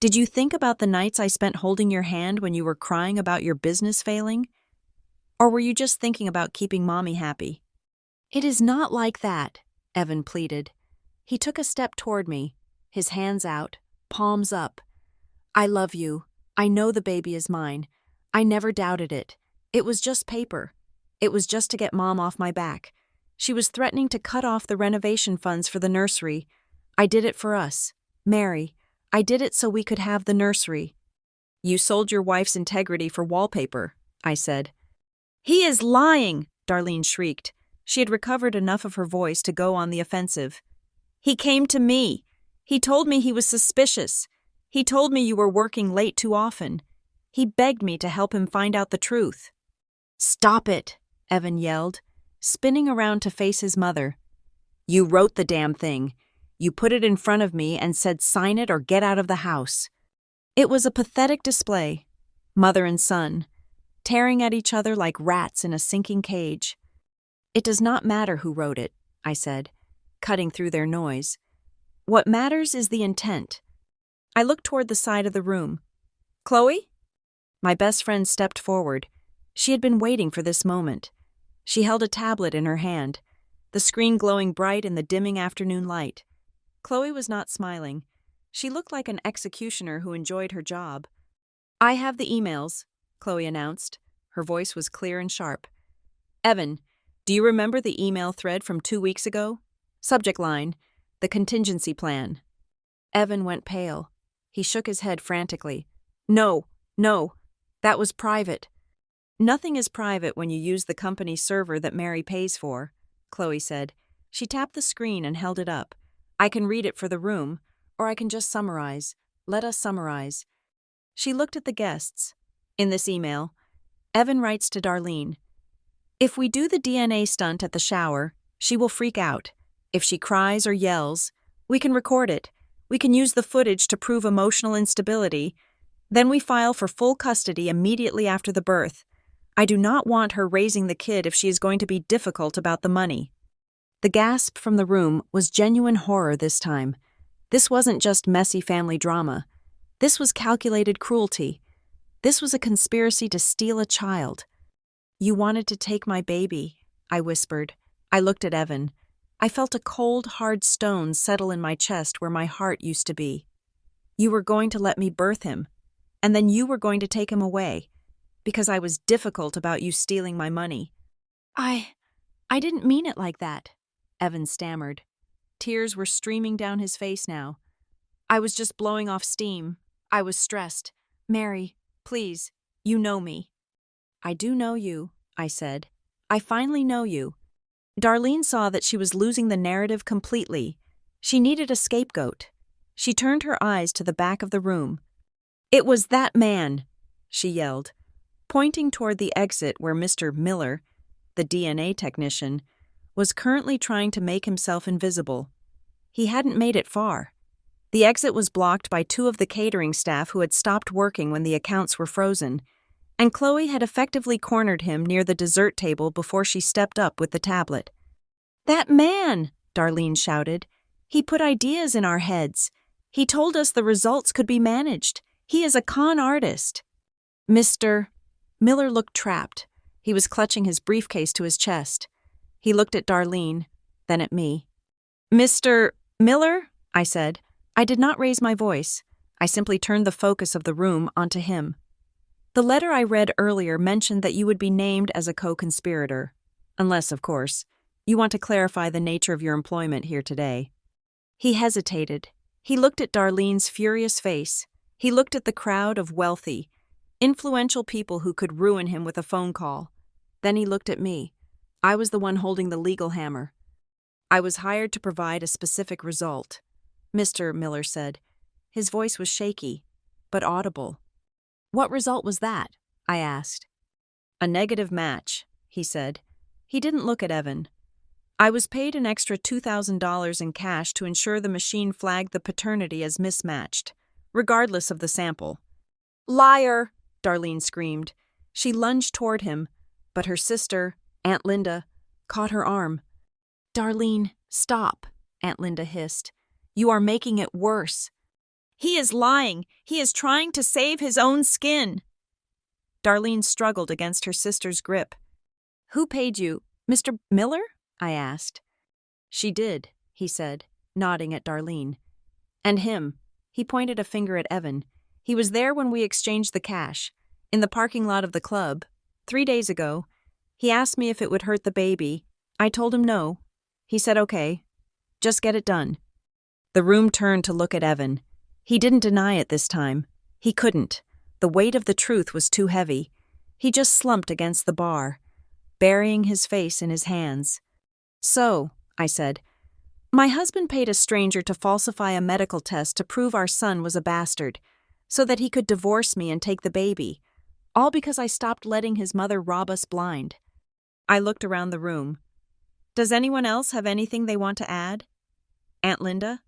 Did you think about the nights I spent holding your hand when you were crying about your business failing? Or were you just thinking about keeping Mommy happy? It is not like that, Evan pleaded. He took a step toward me, his hands out, palms up. I love you. I know the baby is mine. I never doubted it. It was just paper. It was just to get Mom off my back. She was threatening to cut off the renovation funds for the nursery. I did it for us. Mary, I did it so we could have the nursery. You sold your wife's integrity for wallpaper, I said. He is lying, Darlene shrieked. She had recovered enough of her voice to go on the offensive. He came to me. He told me he was suspicious. He told me you were working late too often. He begged me to help him find out the truth. Stop it, Evan yelled, spinning around to face his mother. You wrote the damn thing. You put it in front of me and said sign it or get out of the house. It was a pathetic display, mother and son, tearing at each other like rats in a sinking cage. It does not matter who wrote it, I said, cutting through their noise. What matters is the intent. I looked toward the side of the room. Chloe? My best friend stepped forward. She had been waiting for this moment. She held a tablet in her hand, the screen glowing bright in the dimming afternoon light. Chloe was not smiling. She looked like an executioner who enjoyed her job. I have the emails, Chloe announced. Her voice was clear and sharp. Evan, do you remember the email thread from 2 weeks ago? Subject line, the contingency plan. Evan went pale. He shook his head frantically. No, that was private. Nothing is private when you use the company server that Mary pays for, Chloe said. She tapped the screen and held it up. I can read it for the room, or I can just summarize. Let us summarize. She looked at the guests. In this email, Evan writes to Darlene, if we do the DNA stunt at the shower, she will freak out. If she cries or yells, we can record it. We can use the footage to prove emotional instability. Then we file for full custody immediately after the birth. I do not want her raising the kid if she is going to be difficult about the money. The gasp from the room was genuine horror this time. This wasn't just messy family drama. This was calculated cruelty. This was a conspiracy to steal a child. You wanted to take my baby, I whispered. I looked at Evan. I felt a cold, hard stone settle in my chest where my heart used to be. You were going to let me birth him, and then you were going to take him away, because I was difficult about you stealing my money. I didn't mean it like that, Evan stammered. Tears were streaming down his face now. I was just blowing off steam. I was stressed. Mary, please, you know me. I do know you, I said. I finally know you. Darlene saw that she was losing the narrative completely. She needed a scapegoat. She turned her eyes to the back of the room. It was that man, she yelled, pointing toward the exit where Mr. Miller, the DNA technician, was currently trying to make himself invisible. He hadn't made it far. The exit was blocked by 2 of the catering staff who had stopped working when the accounts were frozen, and Chloe had effectively cornered him near the dessert table before she stepped up with the tablet. That man, Darlene shouted. He put ideas in our heads. He told us the results could be managed. He is a con artist. Mr. Miller looked trapped. He was clutching his briefcase to his chest. He looked at Darlene, then at me. Mr. Miller, I said. I did not raise my voice. I simply turned the focus of the room onto him. The letter I read earlier mentioned that you would be named as a co-conspirator. Unless, of course, you want to clarify the nature of your employment here today. He hesitated. He looked at Darlene's furious face. He looked at the crowd of wealthy, influential people who could ruin him with a phone call. Then he looked at me. I was the one holding the legal hammer. I was hired to provide a specific result, Mr. Miller said. His voice was shaky, but audible. What result was that? I asked. A negative match, he said. He didn't look at Evan. I was paid an extra $2,000 in cash to ensure the machine flagged the paternity as mismatched, regardless of the sample. "Liar!" Darlene screamed. She lunged toward him, but her sister, Aunt Linda, caught her arm. "Darlene, stop," Aunt Linda hissed. "You are making it worse." "He is lying. He is trying to save his own skin." Darlene struggled against her sister's grip. "Who paid you, Mr. Miller?" I asked. "She did," he said, nodding at Darlene. "And him." He pointed a finger at Evan. "He was there when we exchanged the cash, in the parking lot of the club, 3 days ago. He asked me if it would hurt the baby. I told him no. He said okay. Just get it done." The room turned to look at Evan. He didn't deny it this time. He couldn't. The weight of the truth was too heavy. He just slumped against the bar, burying his face in his hands. "So," I said, "my husband paid a stranger to falsify a medical test to prove our son was a bastard, so that he could divorce me and take the baby, all because I stopped letting his mother rob us blind." I looked around the room. "Does anyone else have anything they want to add?" "Aunt Linda?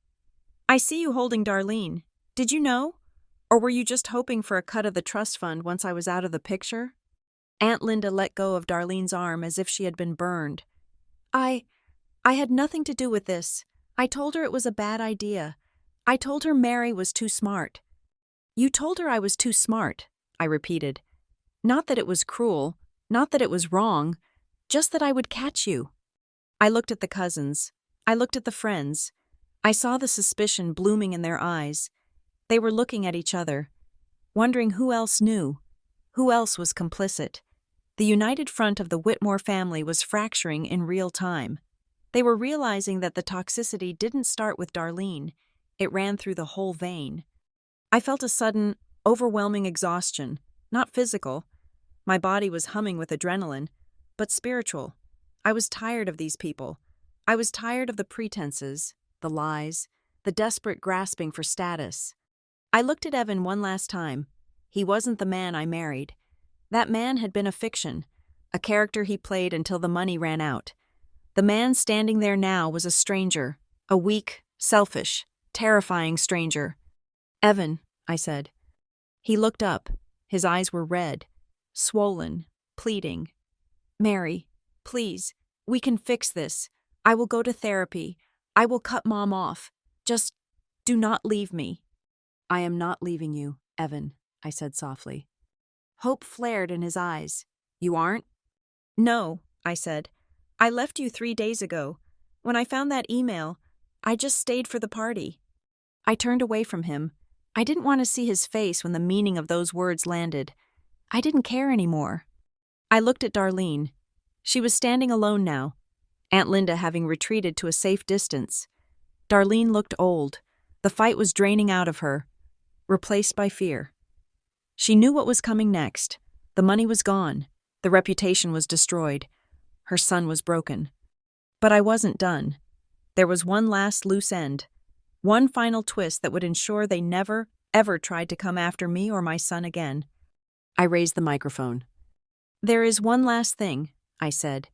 I see you holding Darlene. Did you know? Or were you just hoping for a cut of the trust fund once I was out of the picture?" Aunt Linda let go of Darlene's arm as if she had been burned. I had nothing to do with this. I told her it was a bad idea. I told her Mary was too smart." "You told her I was too smart," I repeated. "Not that it was cruel, not that it was wrong, just that I would catch you." I looked at the cousins. I looked at the friends. I saw the suspicion blooming in their eyes. They were looking at each other, wondering who else knew, who else was complicit. The united front of the Whitmore family was fracturing in real time. They were realizing that the toxicity didn't start with Darlene. It ran through the whole vein. I felt a sudden, overwhelming exhaustion, not physical. My body was humming with adrenaline, but spiritual. I was tired of these people. I was tired of the pretenses, the lies, the desperate grasping for status. I looked at Evan one last time. He wasn't the man I married. That man had been a fiction, a character he played until the money ran out. The man standing there now was a stranger, a weak, selfish, terrifying stranger. "Evan," I said. He looked up. His eyes were red, swollen, pleading. "Mary, please, we can fix this. I will go to therapy. I will cut Mom off. Just do not leave me." "I am not leaving you, Evan," I said softly. Hope flared in his eyes. "You aren't?" "No," I said. "I left you 3 days ago. When I found that email, I just stayed for the party." I turned away from him. I didn't want to see his face when the meaning of those words landed. I didn't care anymore. I looked at Darlene. She was standing alone now, Aunt Linda having retreated to a safe distance. Darlene looked old. The fight was draining out of her, replaced by fear. She knew what was coming next. The money was gone. The reputation was destroyed. Her son was broken. But I wasn't done. There was one last loose end, one final twist that would ensure they never, ever tried to come after me or my son again. I raised the microphone. "There is one last thing," I said.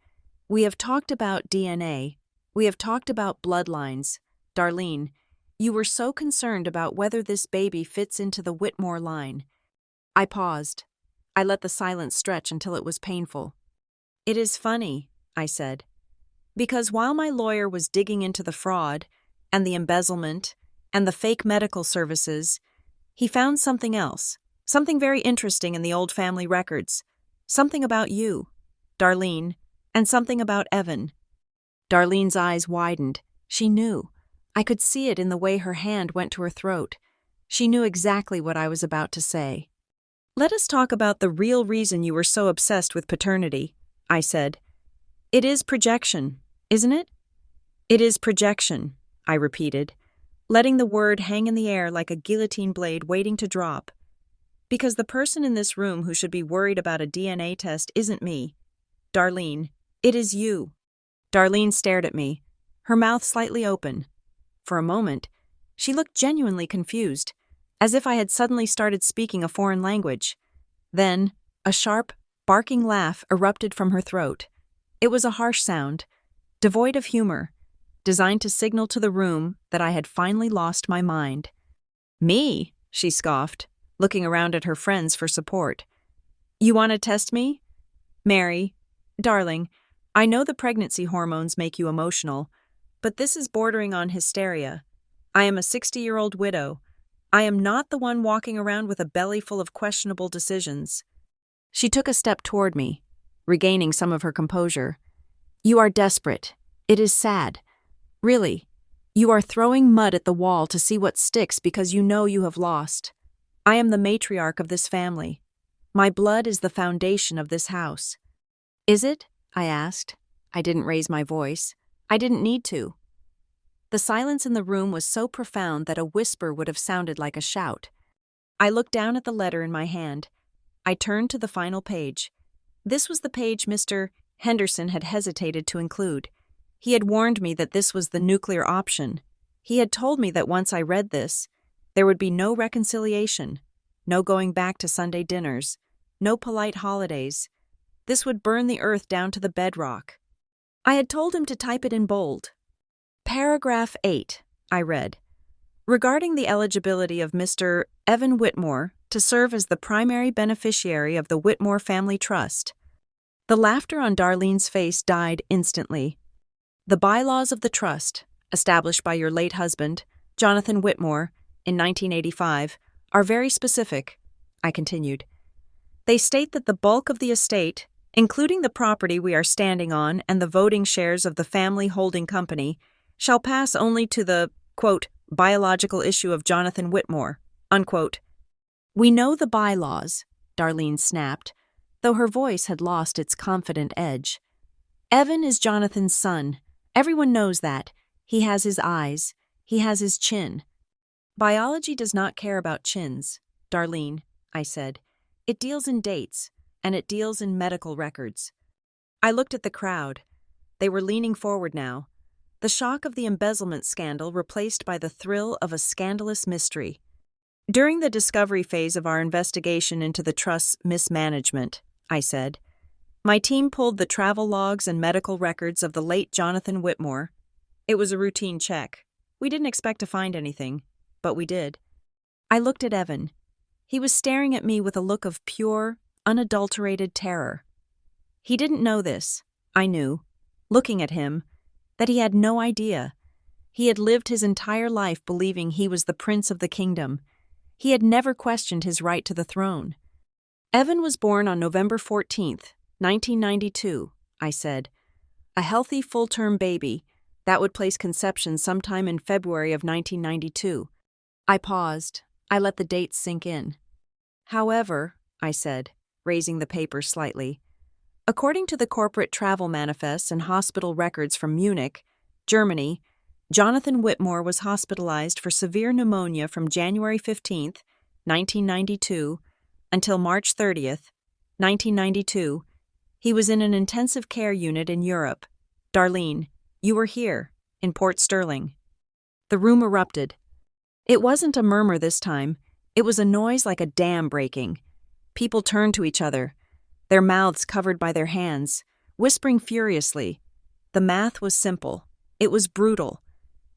"We have talked about DNA. We have talked about bloodlines. Darlene, you were so concerned about whether this baby fits into the Whitmore line." I paused. I let the silence stretch until it was painful. "It is funny," I said, "because while my lawyer was digging into the fraud and the embezzlement and the fake medical services, he found something else, something very interesting in the old family records, something about you, Darlene, and something about Evan." Darlene's eyes widened. She knew. I could see it in the way her hand went to her throat. She knew exactly what I was about to say. "Let us talk about the real reason you were so obsessed with paternity," I said. "It is projection, isn't it?" "It is projection," I repeated, letting the word hang in the air like a guillotine blade waiting to drop. "Because the person in this room who should be worried about a DNA test isn't me, Darlene. It is you." Darlene stared at me, her mouth slightly open. For a moment, she looked genuinely confused, as if I had suddenly started speaking a foreign language. Then, a sharp, barking laugh erupted from her throat. It was a harsh sound, devoid of humor, designed to signal to the room that I had finally lost my mind. "Me?" she scoffed, looking around at her friends for support. "You want to test me? Mary, darling, I know the pregnancy hormones make you emotional, but this is bordering on hysteria. I am a 60-year-old widow. I am not the one walking around with a belly full of questionable decisions." She took a step toward me, regaining some of her composure. "You are desperate. It is sad. Really, you are throwing mud at the wall to see what sticks because you know you have lost. I am the matriarch of this family. My blood is the foundation of this house." "Is it?" I asked. I didn't raise my voice. I didn't need to. The silence in the room was so profound that a whisper would have sounded like a shout. I looked down at the letter in my hand. I turned to the final page. This was the page Mr. Henderson had hesitated to include. He had warned me that this was the nuclear option. He had told me that once I read this, there would be no reconciliation, no going back to Sunday dinners, no polite holidays. This would burn the earth down to the bedrock. I had told him to type it in bold. Paragraph 8, I read. Regarding the eligibility of Mr. Evan Whitmore to serve as the primary beneficiary of the Whitmore Family Trust. The laughter on Darlene's face died instantly. The bylaws of the trust, established by your late husband, Jonathan Whitmore, in 1985, are very specific, I continued. They state that the bulk of the estate, including the property we are standing on and the voting shares of the family holding company, shall pass only to the, quote, biological issue of Jonathan Whitmore, unquote. "We know the bylaws," Darlene snapped, though her voice had lost its confident edge. "Evan is Jonathan's son. Everyone knows that. He has his eyes. He has his chin." "Biology does not care about chins, Darlene," I said. "It deals in dates, and it deals in medical records." I looked at the crowd. They were leaning forward now, the shock of the embezzlement scandal replaced by the thrill of a scandalous mystery. "During the discovery phase of our investigation into the trust's mismanagement," I said, "my team pulled the travel logs and medical records of the late Jonathan Whitmore. It was a routine check. We didn't expect to find anything, but we did." I looked at Evan. He was staring at me with a look of pure, unadulterated terror. He didn't know this, I knew, looking at him, that he had no idea. He had lived his entire life believing he was the prince of the kingdom. He had never questioned his right to the throne. "Evan was born on November 14th, 1992, I said. "A healthy full-term baby. That would place conception sometime in February of 1992. I paused. I let the dates sink in. "However," I said, raising the paper slightly, "according to the corporate travel manifests and hospital records from Munich, Germany, Jonathan Whitmore was hospitalized for severe pneumonia from January 15th, 1992, until March 30th, 1992. He was in an intensive care unit in Europe. Darlene, you were here, in Port Sterling." The room erupted. It wasn't a murmur this time. It was a noise like a dam breaking. People turned to each other, their mouths covered by their hands, whispering furiously. The math was simple. It was brutal.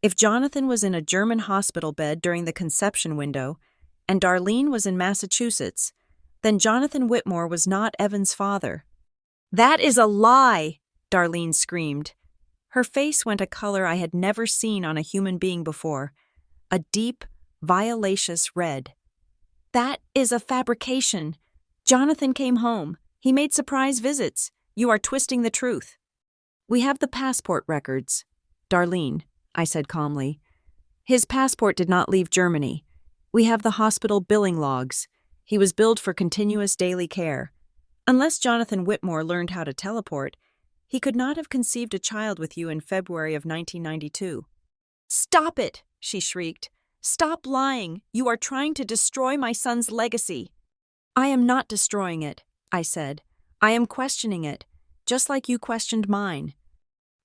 If Jonathan was in a German hospital bed during the conception window, and Darlene was in Massachusetts, then Jonathan Whitmore was not Evan's father. "That is a lie!" Darlene screamed. Her face went a color I had never seen on a human being before, a deep, violaceous red. "That is a fabrication. Jonathan came home. He made surprise visits. You are twisting the truth." "We have the passport records, Darlene," I said calmly. "His passport did not leave Germany. We have the hospital billing logs. He was billed for continuous daily care. Unless Jonathan Whitmore learned how to teleport, he could not have conceived a child with you in February of 1992. "Stop it!" she shrieked. "Stop lying! You are trying to destroy my son's legacy." "I am not destroying it," I said. "I am questioning it, just like you questioned mine."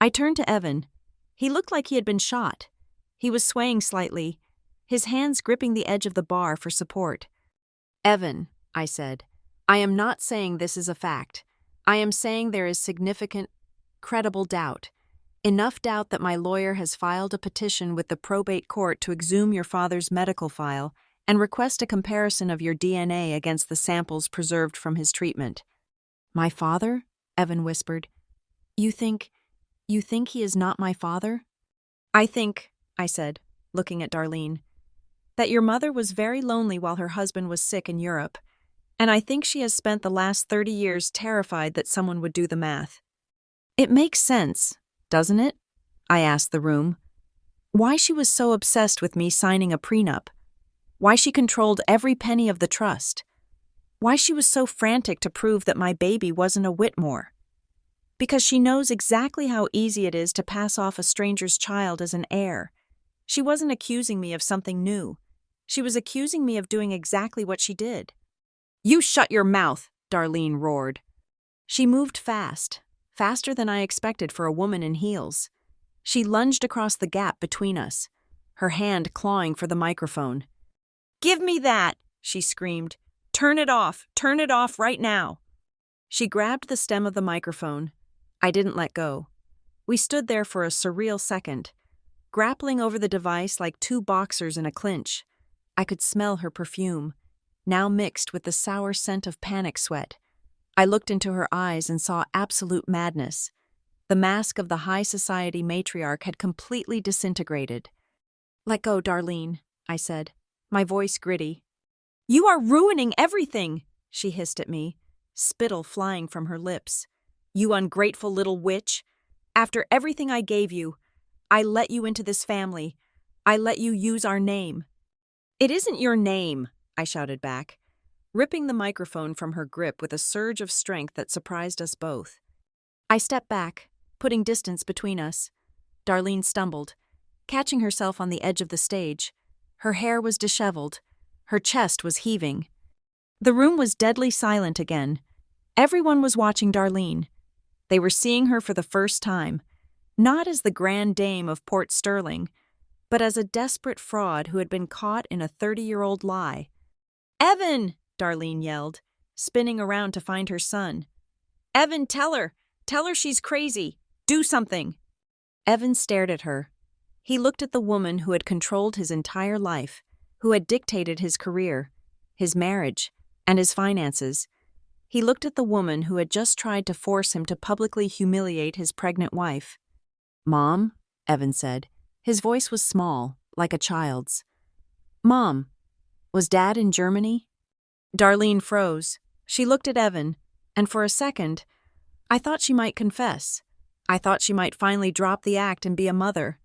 I turned to Evan. He looked like he had been shot. He was swaying slightly, his hands gripping the edge of the bar for support. "Evan," I said, "I am not saying this is a fact. I am saying there is significant, credible doubt. Enough doubt that my lawyer has filed a petition with the probate court to exhume your father's medical file and request a comparison of your DNA against the samples preserved from his treatment. My father? Evan whispered. You think he is not my father? I think, I said, looking at Darlene, that your mother was very lonely while her husband was sick in Europe, and I think she has spent the last 30 years terrified that someone would do the math. It makes sense, doesn't it? I asked the room. Why she was so obsessed with me signing a prenup. Why she controlled every penny of the trust. Why she was so frantic to prove that my baby wasn't a Whitmore. Because she knows exactly how easy it is to pass off a stranger's child as an heir. She wasn't accusing me of something new. She was accusing me of doing exactly what she did. You shut your mouth, Darlene roared. She moved fast, faster than I expected for a woman in heels. She lunged across the gap between us, her hand clawing for the microphone. Give me that, she screamed. Turn it off right now. She grabbed the stem of the microphone. I didn't let go. We stood there for a surreal second, grappling over the device like two boxers in a clinch. I could smell her perfume, now mixed with the sour scent of panic sweat. I looked into her eyes and saw absolute madness. The mask of the high society matriarch had completely disintegrated. Let go, Darlene, I said, my voice gritty. You are ruining everything, she hissed at me, spittle flying from her lips. You ungrateful little witch. After everything I gave you, I let you into this family. I let you use our name. It isn't your name, I shouted back, ripping the microphone from her grip with a surge of strength that surprised us both. I stepped back, putting distance between us. Darlene stumbled, catching herself on the edge of the stage. Her hair was disheveled. Her chest was heaving. The room was deadly silent again. Everyone was watching Darlene. They were seeing her for the first time, not as the grand dame of Port Sterling, but as a desperate fraud who had been caught in a 30-year-old lie. Evan! Darlene yelled, spinning around to find her son. Evan, tell her she's crazy. Do something. Evan stared at her. He looked at the woman who had controlled his entire life, who had dictated his career, his marriage, and his finances. He looked at the woman who had just tried to force him to publicly humiliate his pregnant wife. Mom, Evan said. His voice was small, like a child's. Mom, was Dad in Germany? Darlene froze. She looked at Evan, and for a second, I thought she might confess. I thought she might finally drop the act and be a mother.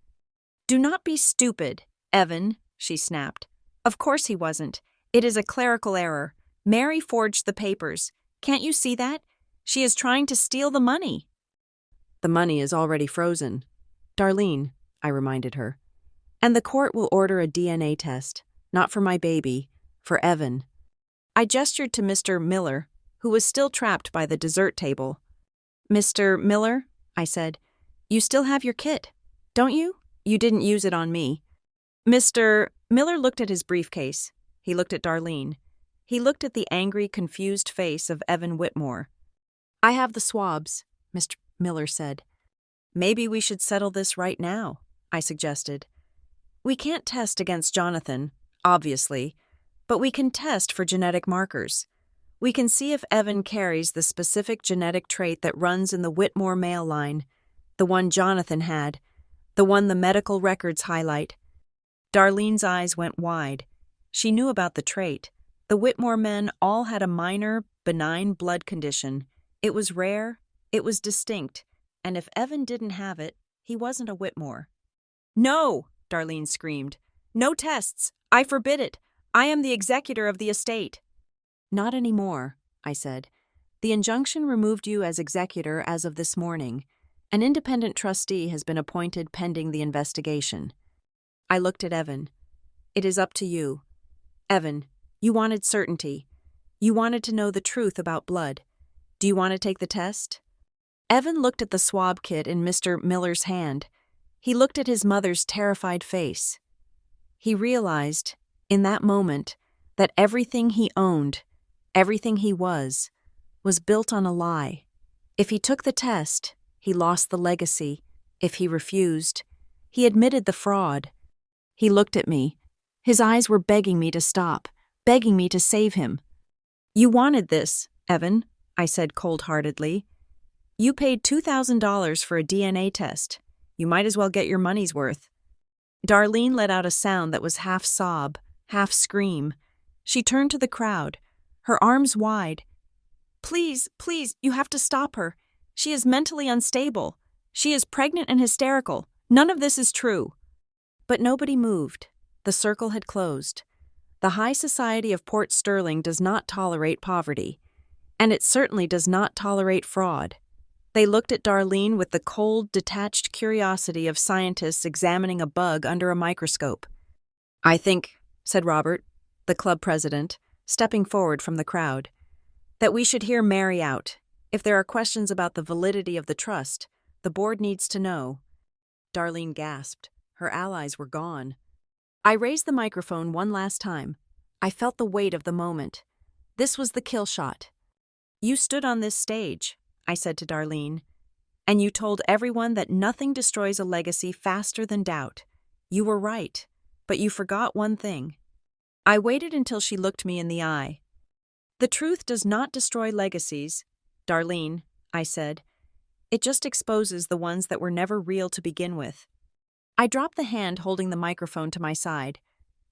Do not be stupid, Evan, she snapped. Of course he wasn't. It is a clerical error. Mary forged the papers. Can't you see that? She is trying to steal the money. The money is already frozen. Darlene, I reminded her. And the court will order a DNA test, not for my baby, for Evan. I gestured to Mr. Miller, who was still trapped by the dessert table. Mr. Miller, I said, you still have your kit, don't you? You didn't use it on me. Mr. Miller looked at his briefcase. He looked at Darlene. He looked at the angry, confused face of Evan Whitmore. I have the swabs, Mr. Miller said. Maybe we should settle this right now, I suggested. We can't test against Jonathan, obviously, but we can test for genetic markers. We can see if Evan carries the specific genetic trait that runs in the Whitmore male line, the one Jonathan had, the one the medical records highlight. Darlene's eyes went wide. She knew about the trait. The Whitmore men all had a minor, benign blood condition. It was rare, it was distinct, and if Evan didn't have it, he wasn't a Whitmore. No, Darlene screamed. No tests. I forbid it. I am the executor of the estate. Not anymore, I said. The injunction removed you as executor as of this morning. An independent trustee has been appointed pending the investigation. I looked at Evan. It is up to you. Evan, you wanted certainty. You wanted to know the truth about blood. Do you want to take the test? Evan looked at the swab kit in Mr. Miller's hand. He looked at his mother's terrified face. He realized, in that moment, that everything he owned, everything he was built on a lie. If he took the test, he lost the legacy. If he refused, he admitted the fraud. He looked at me. His eyes were begging me to stop, begging me to save him. "You wanted this, Evan," I said cold-heartedly. "You paid $2,000 for a DNA test. You might as well get your money's worth." Darlene let out a sound that was half sob, half scream. She turned to the crowd, her arms wide. "Please, please, you have to stop her. She is mentally unstable. She is pregnant and hysterical. None of this is true." But nobody moved. The circle had closed. The high society of Port Sterling does not tolerate poverty, and it certainly does not tolerate fraud. They looked at Darlene with the cold, detached curiosity of scientists examining a bug under a microscope. "I think," said Robert, the club president, stepping forward from the crowd, "that we should hear Mary out. If there are questions about the validity of the trust, the board needs to know." Darlene gasped. Her allies were gone. I raised the microphone one last time. I felt the weight of the moment. This was the kill shot. "You stood on this stage," I said to Darlene, "and you told everyone that nothing destroys a legacy faster than doubt. You were right, but you forgot one thing." I waited until she looked me in the eye. "The truth does not destroy legacies, Darlene," I said. "It just exposes the ones that were never real to begin with." I dropped the hand holding the microphone to my side.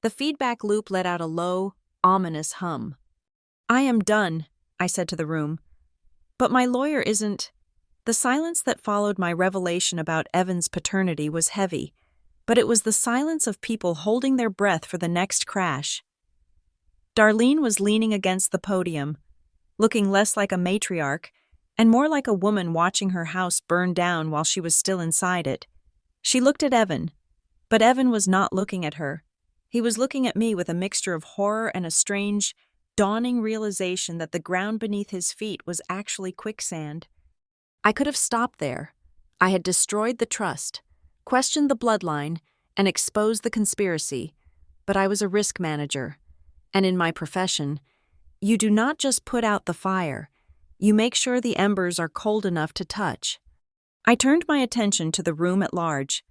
The feedback loop let out a low, ominous hum. "I am done," I said to the room. "But my lawyer isn't." The silence that followed my revelation about Evan's paternity was heavy, but it was the silence of people holding their breath for the next crash. Darlene was leaning against the podium, looking less like a matriarch and more like a woman watching her house burn down while she was still inside it. She looked at Evan, but Evan was not looking at her. He was looking at me with a mixture of horror and a strange, dawning realization that the ground beneath his feet was actually quicksand. I could have stopped there. I had destroyed the trust, questioned the bloodline, and exposed the conspiracy, but I was a risk manager. And in my profession, you do not just put out the fire, you make sure the embers are cold enough to touch. I turned my attention to the room at large.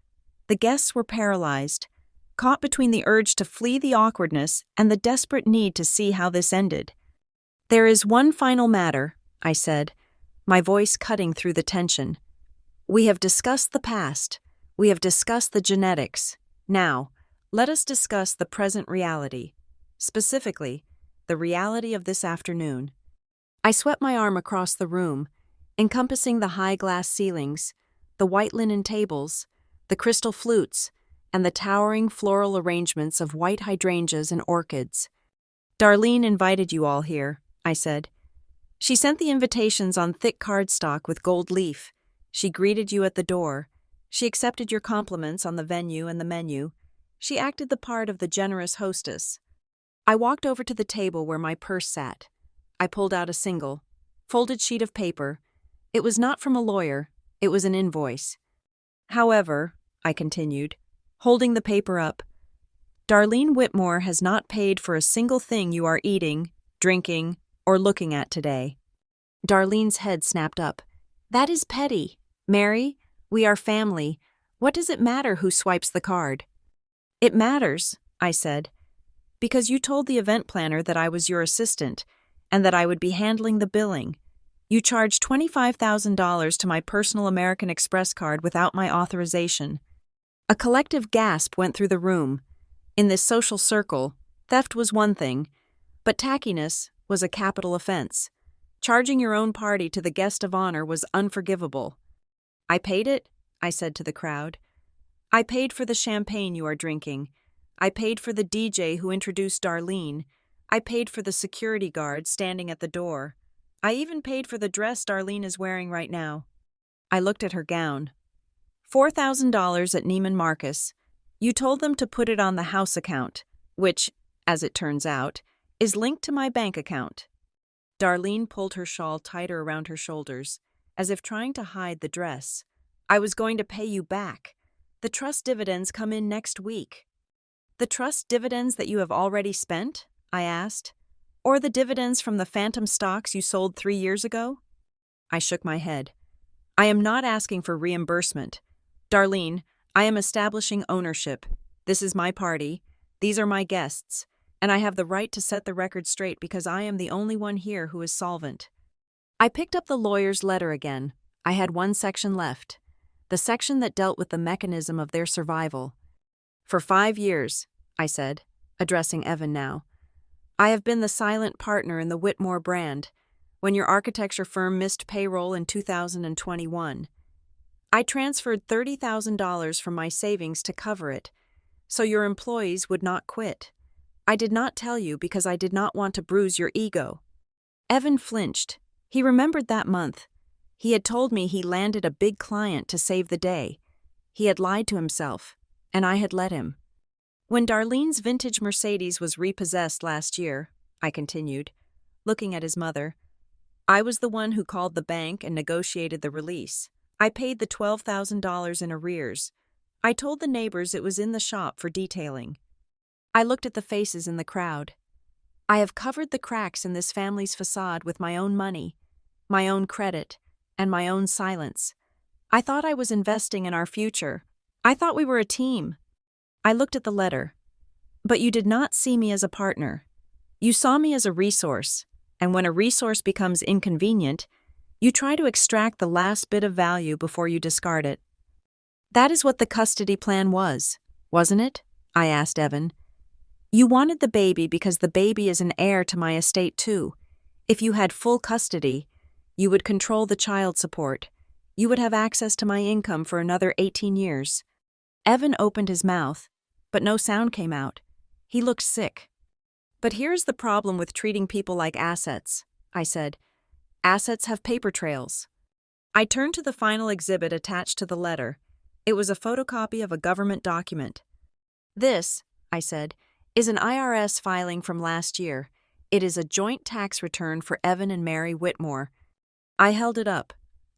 The guests were paralyzed, caught between the urge to flee the awkwardness and the desperate need to see how this ended. "There is one final matter," I said, my voice cutting through the tension. "We have discussed the past. We have discussed the genetics. Now, let us discuss the present reality. Specifically, the reality of this afternoon." I swept my arm across the room, encompassing the high glass ceilings, the white linen tables, the crystal flutes, and the towering floral arrangements of white hydrangeas and orchids. "Darlene invited you all here," I said. "She sent the invitations on thick cardstock with gold leaf. She greeted you at the door. She accepted your compliments on the venue and the menu. She acted the part of the generous hostess." I walked over to the table where my purse sat. I pulled out a single, folded sheet of paper. It was not from a lawyer, it was an invoice. "However," I continued, holding the paper up, "Darlene Whitmore has not paid for a single thing you are eating, drinking, or looking at today." Darlene's head snapped up. "That is petty. Mary, we are family. What does it matter who swipes the card?" "It matters," I said, "because you told the event planner that I was your assistant and that I would be handling the billing. You charged $25,000 to my personal American Express card without my authorization." A collective gasp went through the room. In this social circle, theft was one thing, but tackiness was a capital offense. Charging your own party to the guest of honor was unforgivable. "I paid it," I said to the crowd. "I paid for the champagne you are drinking. I paid for the DJ who introduced Darlene. I paid for the security guard standing at the door. I even paid for the dress Darlene is wearing right now." I looked at her gown. $4,000 at Neiman Marcus. You told them to put it on the house account, which, as it turns out, is linked to my bank account. Darlene pulled her shawl tighter around her shoulders, as if trying to hide the dress. "I was going to pay you back. The trust dividends come in next week." "The trust dividends that you have already spent?" I asked. "Or the dividends from the phantom stocks you sold 3 years ago?" I shook my head. "I am not asking for reimbursement. Darlene, I am establishing ownership. This is my party. These are my guests. And I have the right to set the record straight because I am the only one here who is solvent. I picked up the lawyer's letter again. I had one section left. The section that dealt with the mechanism of their survival. For 5 years, I said, addressing Evan now, I have been the silent partner in the Whitmore brand when your architecture firm missed payroll in 2021. I transferred $30,000 from my savings to cover it, so your employees would not quit. I did not tell you because I did not want to bruise your ego. Evan flinched. He remembered that month. He had told me he landed a big client to save the day. He had lied to himself, and I had let him. When Darlene's vintage Mercedes was repossessed last year, I continued, looking at his mother, I was the one who called the bank and negotiated the release. I paid the $12,000 in arrears. I told the neighbors it was in the shop for detailing. I looked at the faces in the crowd. I have covered the cracks in this family's facade with my own money, my own credit, and my own silence. I thought I was investing in our future. I thought we were a team. I looked at the letter. But you did not see me as a partner. You saw me as a resource, and when a resource becomes inconvenient, you try to extract the last bit of value before you discard it. That is what the custody plan was, wasn't it? I asked Evan. You wanted the baby because the baby is an heir to my estate too. If you had full custody, you would control the child support. You would have access to my income for another 18 years. Evan opened his mouth, but no sound came out. He looked sick. But here's the problem with treating people like assets, I said. Assets have paper trails. I turned to the final exhibit attached to the letter. It was a photocopy of a government document. This, I said, is an IRS filing from last year. It is a joint tax return for Evan and Mary Whitmore. I held it up.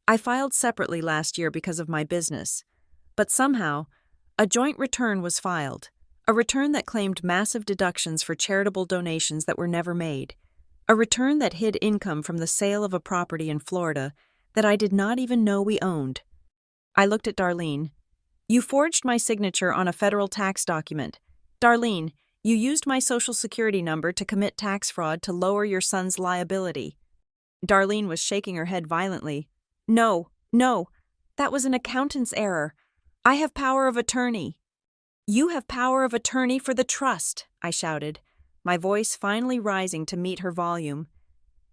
I filed separately last year because of my business. But somehow, a joint return was filed, a return that claimed massive deductions for charitable donations that were never made, a return that hid income from the sale of a property in Florida that I did not even know we owned. I looked at Darlene. You forged my signature on a federal tax document. Darlene, you used my social security number to commit tax fraud to lower your son's liability. Darlene was shaking her head violently. No, that was an accountant's error. I have power of attorney. You have power of attorney for the trust, I shouted, my voice finally rising to meet her volume.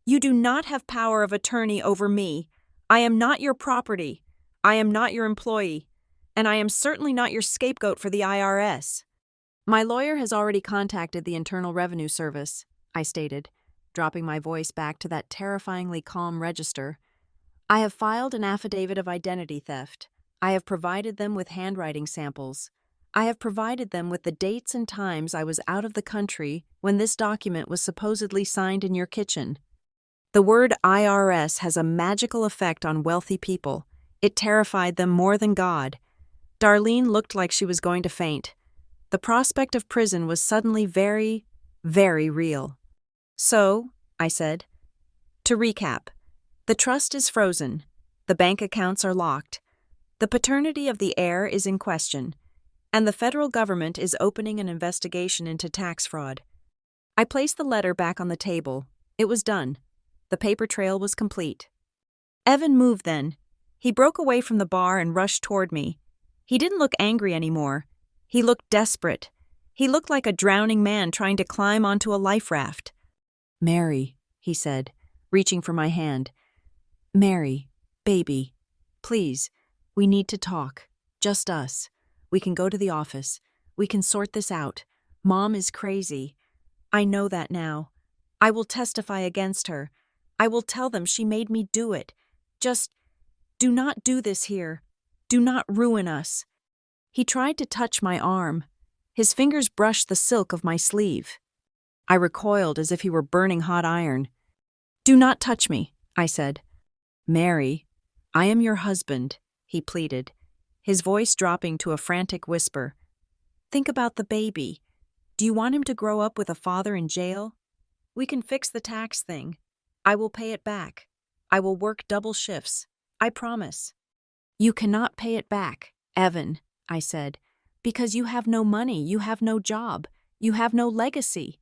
You do not have power of attorney over me. I am not your property. I am not your employee. And I am certainly not your scapegoat for the IRS. My lawyer has already contacted the Internal Revenue Service, I stated, dropping my voice back to that terrifyingly calm register. I have filed an affidavit of identity theft. I have provided them with handwriting samples. I have provided them with the dates and times I was out of the country when this document was supposedly signed in your kitchen. The word IRS has a magical effect on wealthy people. It terrified them more than God. Darlene looked like she was going to faint. The prospect of prison was suddenly very, very real. So, I said, to recap, the trust is frozen. The bank accounts are locked. The paternity of the heir is in question. And the federal government is opening an investigation into tax fraud. I placed the letter back on the table. It was done. The paper trail was complete. Evan moved then. He broke away from the bar and rushed toward me. He didn't look angry anymore. He looked desperate. He looked like a drowning man trying to climb onto a life raft. Mary, he said, reaching for my hand. Mary, baby, please, we need to talk. Just us. We can go to the office. We can sort this out. Mom is crazy. I know that now. I will testify against her. I will tell them she made me do it. Just do not do this here. Do not ruin us. He tried to touch my arm. His fingers brushed the silk of my sleeve. I recoiled as if he were burning hot iron. Do not touch me, I said. Mary, I am your husband, he pleaded, his voice dropping to a frantic whisper. Think about the baby. Do you want him to grow up with a father in jail? We can fix the tax thing. I will pay it back. I will work double shifts. I promise. You cannot pay it back, Evan, I said, because you have no money, you have no job, you have no legacy.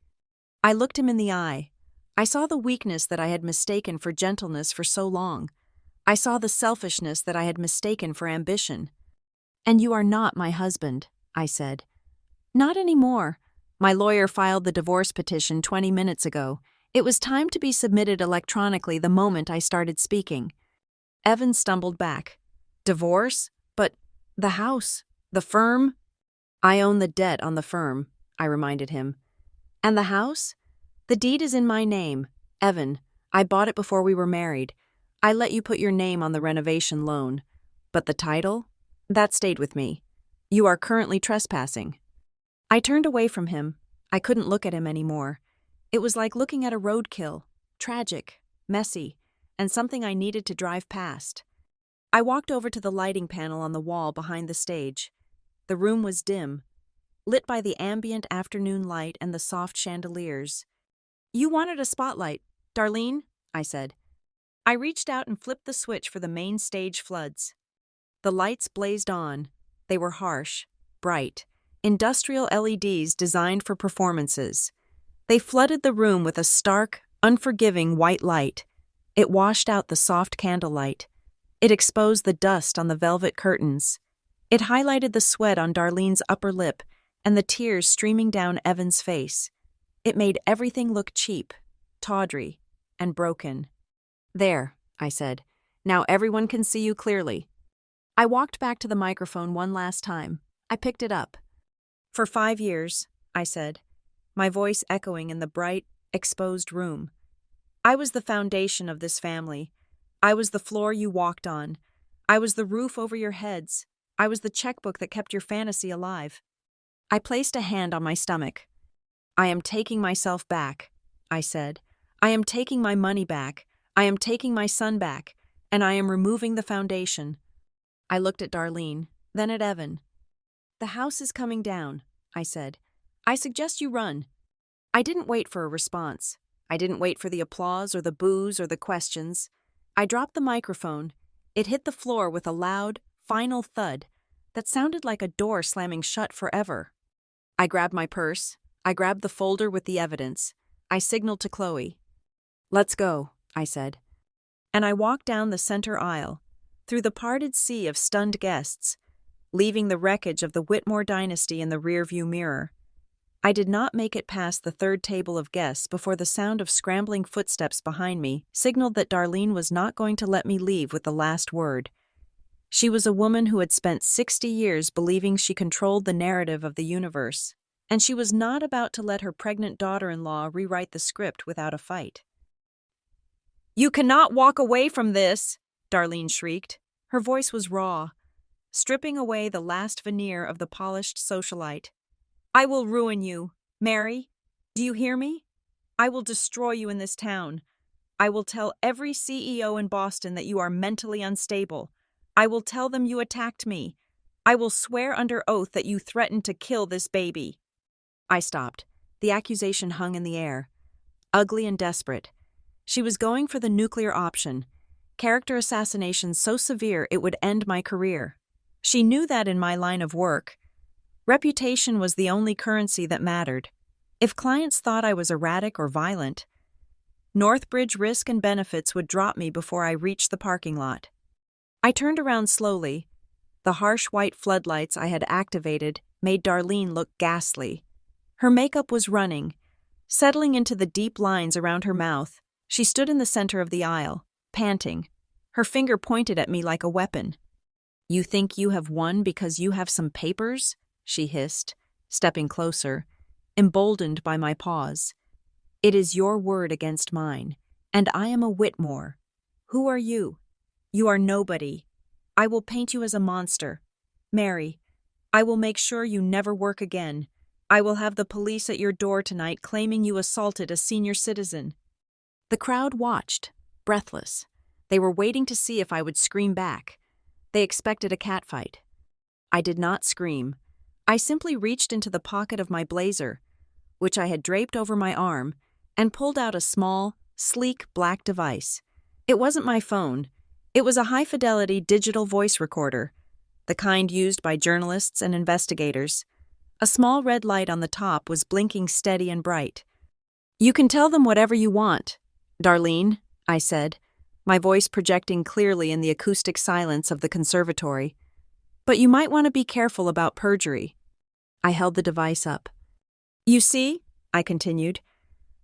I looked him in the eye. I saw the weakness that I had mistaken for gentleness for so long. I saw the selfishness that I had mistaken for ambition. And you are not my husband, I said. Not anymore. My lawyer filed the divorce petition 20 minutes ago. It was time to be submitted electronically the moment I started speaking. Evan stumbled back. Divorce? But the house? The firm? I own the debt on the firm, I reminded him. And the house? The deed is in my name. Evan, I bought it before we were married. I let you put your name on the renovation loan. But the title? That stayed with me. You are currently trespassing. I turned away from him. I couldn't look at him anymore. It was like looking at a roadkill, tragic, messy, and something I needed to drive past. I walked over to the lighting panel on the wall behind the stage. The room was dim, lit by the ambient afternoon light and the soft chandeliers. You wanted a spotlight, Darlene, I said. I reached out and flipped the switch for the main stage floods. The lights blazed on. They were harsh, bright, industrial LEDs designed for performances. They flooded the room with a stark, unforgiving white light. It washed out the soft candlelight. It exposed the dust on the velvet curtains. It highlighted the sweat on Darlene's upper lip and the tears streaming down Evan's face. It made everything look cheap, tawdry, and broken. There, I said. Now everyone can see you clearly. I walked back to the microphone one last time. I picked it up. For 5 years, I said, my voice echoing in the bright, exposed room. I was the foundation of this family. I was the floor you walked on. I was the roof over your heads. I was the checkbook that kept your fantasy alive. I placed a hand on my stomach. I am taking myself back, I said. I am taking my money back. I am taking my son back, and I am removing the foundation. I looked at Darlene, then at Evan. The house is coming down, I said. I suggest you run. I didn't wait for a response. I didn't wait for the applause or the boos or the questions. I dropped the microphone. It hit the floor with a loud, final thud that sounded like a door slamming shut forever. I grabbed my purse. I grabbed the folder with the evidence. I signaled to Chloe. Let's go, I said. And I walked down the center aisle, through the parted sea of stunned guests, leaving the wreckage of the Whitmore dynasty in the rearview mirror. I did not make it past the third table of guests before the sound of scrambling footsteps behind me signaled that Darlene was not going to let me leave with the last word. She was a woman who had spent 60 years believing she controlled the narrative of the universe, and she was not about to let her pregnant daughter-in-law rewrite the script without a fight. You cannot walk away from this, Darlene shrieked. Her voice was raw, stripping away the last veneer of the polished socialite. I will ruin you, Mary. Do you hear me? I will destroy you in this town. I will tell every CEO in Boston that you are mentally unstable. I will tell them you attacked me. I will swear under oath that you threatened to kill this baby. I stopped. The accusation hung in the air. Ugly and desperate. She was going for the nuclear option. Character assassination so severe it would end my career. She knew that in my line of work. Reputation was the only currency that mattered. If clients thought I was erratic or violent, Northbridge Risk and Benefits would drop me before I reached the parking lot. I turned around slowly. The harsh white floodlights I had activated made Darlene look ghastly. Her makeup was running, settling into the deep lines around her mouth. She stood in the center of the aisle, panting, her finger pointed at me like a weapon. You think you have won because you have some papers? She hissed, stepping closer, emboldened by my pause. It is your word against mine, and I am a Whitmore. Who are you? You are nobody. I will paint you as a monster. Mary, I will make sure you never work again. I will have the police at your door tonight claiming you assaulted a senior citizen. The crowd watched, breathless. They were waiting to see if I would scream back. They expected a catfight. I did not scream. I simply reached into the pocket of my blazer, which I had draped over my arm, and pulled out a small, sleek black device. It wasn't my phone. It was a high-fidelity digital voice recorder. the kind used by journalists and investigators. A small red light on the top was blinking steady and bright. "You can tell them whatever you want, Darlene," I said, my voice projecting clearly in the acoustic silence of the conservatory. "But you might want to be careful about perjury." I held the device up. "You see," I continued,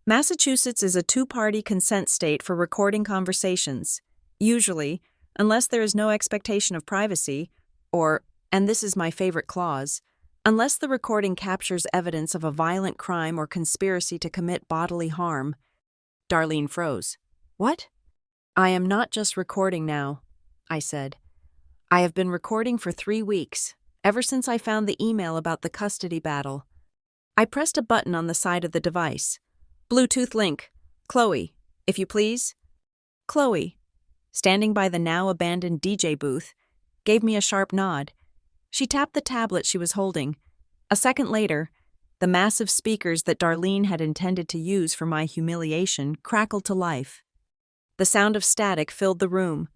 "Massachusetts is a two-party consent state for recording conversations. Usually, unless there is no expectation of privacy, or, and this is my favorite clause, unless the recording captures evidence of a violent crime or conspiracy to commit bodily harm." Darlene froze. "What?" "I am not just recording now," I said. "I have been recording for 3 weeks, ever since I found the email about the custody battle." I pressed a button on the side of the device. "Bluetooth link. Chloe, if you please." Chloe, standing by the now-abandoned DJ booth, gave me a sharp nod. She tapped the tablet she was holding. A second later, the massive speakers that Darlene had intended to use for my humiliation crackled to life. The sound of static filled the room,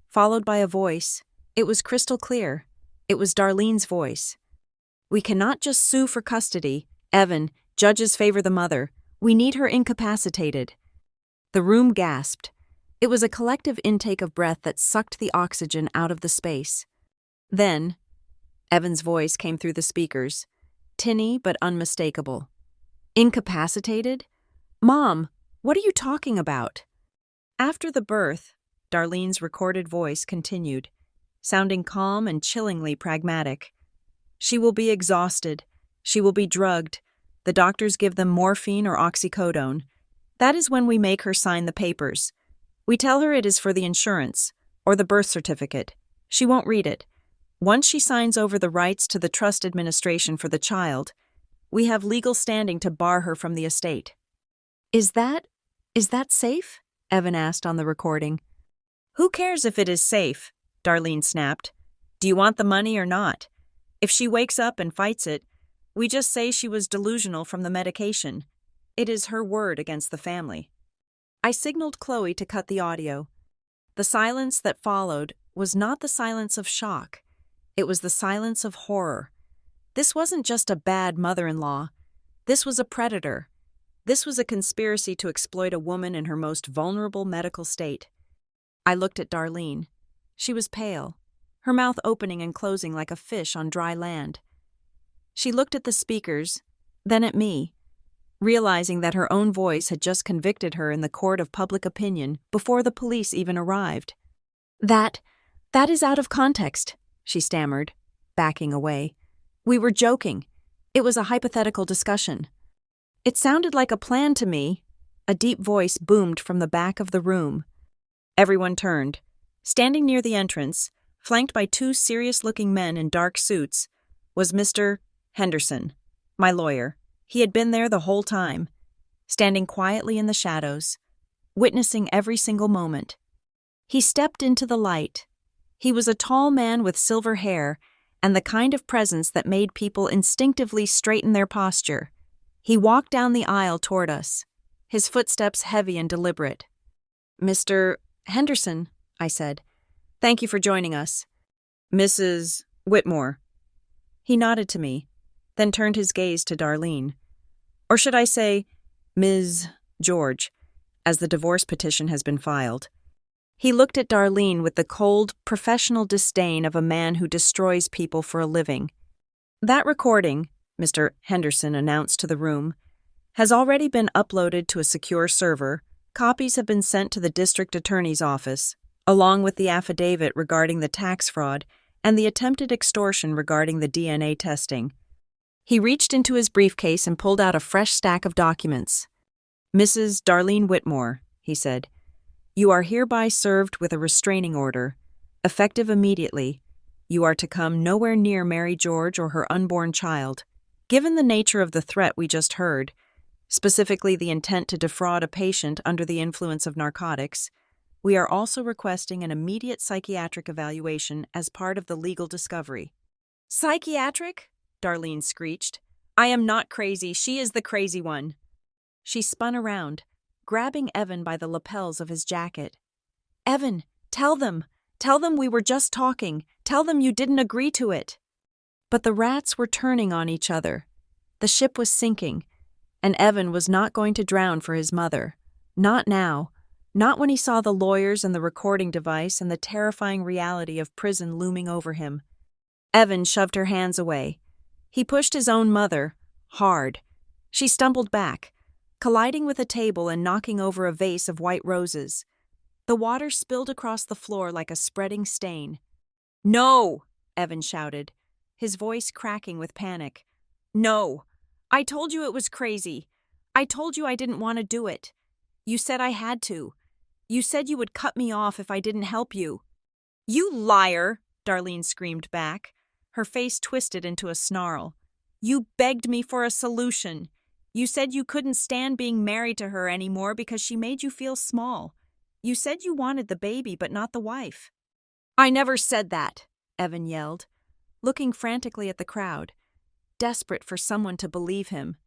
followed by a voice. It was crystal clear. It was Darlene's voice. "We cannot just sue for custody. Evan, judges favor the mother. We need her incapacitated." The room gasped. It was a collective intake of breath that sucked the oxygen out of the space. Then, Evan's voice came through the speakers, tinny but unmistakable. "Incapacitated? Mom, what are you talking about?" After the birth, Darlene's recorded voice continued, sounding calm and chillingly pragmatic. "She will be exhausted. She will be drugged. The doctors give them morphine or oxycodone. That is when we make her sign the papers. We tell her it is for the insurance, or the birth certificate. She won't read it. Once she signs over the rights to the trust administration for the child, we have legal standing to bar her from the estate." Is that safe?" Evan asked on the recording. "Who cares if it is safe?" Darlene snapped. "Do you want the money or not? If she wakes up and fights it, we just say she was delusional from the medication. It is her word against the family." I signaled Chloe to cut the audio. The silence that followed was not the silence of shock. It was the silence of horror. This wasn't just a bad mother-in-law. This was a predator. This was a conspiracy to exploit a woman in her most vulnerable medical state. I looked at Darlene. She was pale, her mouth opening and closing like a fish on dry land. She looked at the speakers, then at me, realizing that her own voice had just convicted her in the court of public opinion before the police even arrived. That is out of context," she stammered, backing away. "We were joking. It was a hypothetical discussion." "It sounded like a plan to me." A deep voice boomed from the back of the room. Everyone turned. Standing near the entrance, flanked by 2 serious-looking men in dark suits, was Mr. Henderson, my lawyer. He had been there the whole time, standing quietly in the shadows, witnessing every single moment. He stepped into the light. He was a tall man with silver hair and the kind of presence that made people instinctively straighten their posture. He walked down the aisle toward us, his footsteps heavy and deliberate. "Mr. Henderson," I said, "thank you for joining us." "Mrs. Whitmore." He nodded to me, then turned his gaze to Darlene. Or should I say, Ms. George, as the divorce petition has been filed. He looked at Darlene with the cold, professional disdain of a man who destroys people for a living. "That recording," Mr. Henderson announced to the room, "has already been uploaded to a secure server. Copies have been sent to the district attorney's office, along with the affidavit regarding the tax fraud and the attempted extortion regarding the DNA testing." He reached into his briefcase and pulled out a fresh stack of documents. "Mrs. Darlene Whitmore," he said, "you are hereby served with a restraining order. Effective immediately, you are to come nowhere near Mary George or her unborn child. Given the nature of the threat we just heard, specifically the intent to defraud a patient under the influence of narcotics, we are also requesting an immediate psychiatric evaluation as part of the legal discovery." "Psychiatric?" Darlene screeched. "I am not crazy. She is the crazy one." She spun around, grabbing Evan by the lapels of his jacket. "Evan, tell them! Tell them we were just talking. Tell them you didn't agree to it." But the rats were turning on each other. The ship was sinking, and Evan was not going to drown for his mother. Not now. Not when he saw the lawyers and the recording device and the terrifying reality of prison looming over him. Evan shoved her hands away. He pushed his own mother, hard. She stumbled back, colliding with a table and knocking over a vase of white roses. The water spilled across the floor like a spreading stain. "No!" Evan shouted, his voice cracking with panic. "No! I told you it was crazy. I told you I didn't want to do it. You said I had to. You said you would cut me off if I didn't help you." "You liar!" Darlene screamed back, her face twisted into a snarl. "You begged me for a solution. You said you couldn't stand being married to her anymore because she made you feel small. You said you wanted the baby but not the wife." "I never said that," Evan yelled, looking frantically at the crowd, desperate for someone to believe him.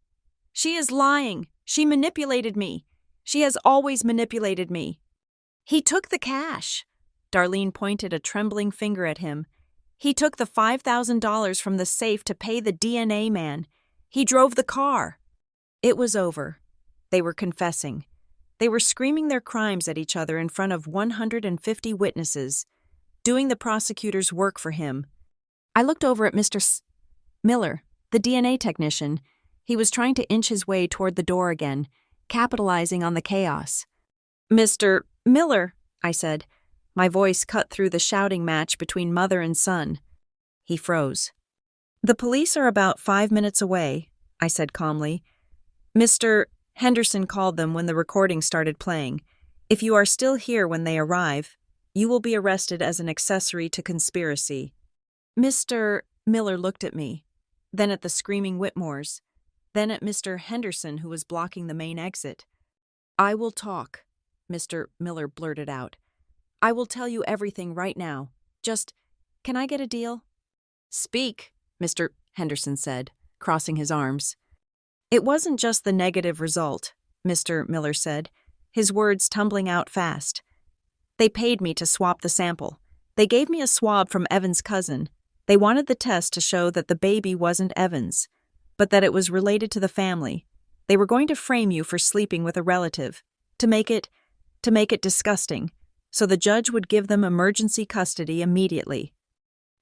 "She is lying. She manipulated me. She has always manipulated me." "He took the cash." Darlene pointed a trembling finger at him. "He took the $5,000 from the safe to pay the DNA man. He drove the car." It was over. They were confessing. They were screaming their crimes at each other in front of 150 witnesses, doing the prosecutor's work for him. I looked over at Mr. Miller, the DNA technician. He was trying to inch his way toward the door again, capitalizing on the chaos. "Mr. Miller," I said, my voice cut through the shouting match between mother and son. He froze. "The police are about 5 minutes away," I said calmly. "Mr. Henderson called them when the recording started playing. If you are still here when they arrive, you will be arrested as an accessory to conspiracy." Mr. Miller looked at me, then at the screaming Whitmores, then at Mr. Henderson, who was blocking the main exit. "I will talk," Mr. Miller blurted out. "I will tell you everything right now. Just, can I get a deal?" "Speak," Mr. Henderson said, crossing his arms. "It wasn't just the negative result," Mr. Miller said, his words tumbling out fast. "They paid me to swap the sample. They gave me a swab from Evan's cousin. They wanted the test to show that the baby wasn't Evan's, but that it was related to the family. They were going to frame you for sleeping with a relative, to make it disgusting, so the judge would give them emergency custody immediately."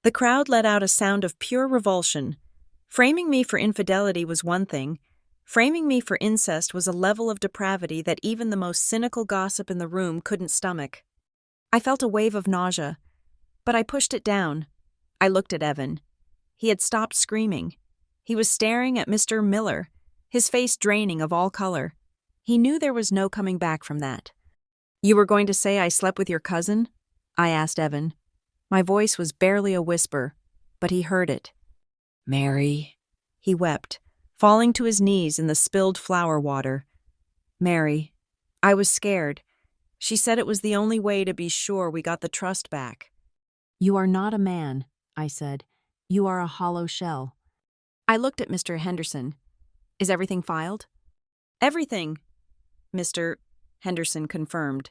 The crowd let out a sound of pure revulsion. Framing me for infidelity was one thing. Framing me for incest was a level of depravity that even the most cynical gossip in the room couldn't stomach. I felt a wave of nausea, but I pushed it down. I looked at Evan. He had stopped screaming. He was staring at Mr. Miller, his face draining of all color. He knew there was no coming back from that. "You were going to say I slept with your cousin?" I asked Evan. My voice was barely a whisper, but he heard it. "Mary," he wept, falling to his knees in the spilled flower water. "Mary, I was scared. She said it was the only way to be sure we got the trust back." "You are not a man," I said. "You are a hollow shell." I looked at Mr. Henderson. "Is everything filed?" "Everything," Mr. Henderson confirmed.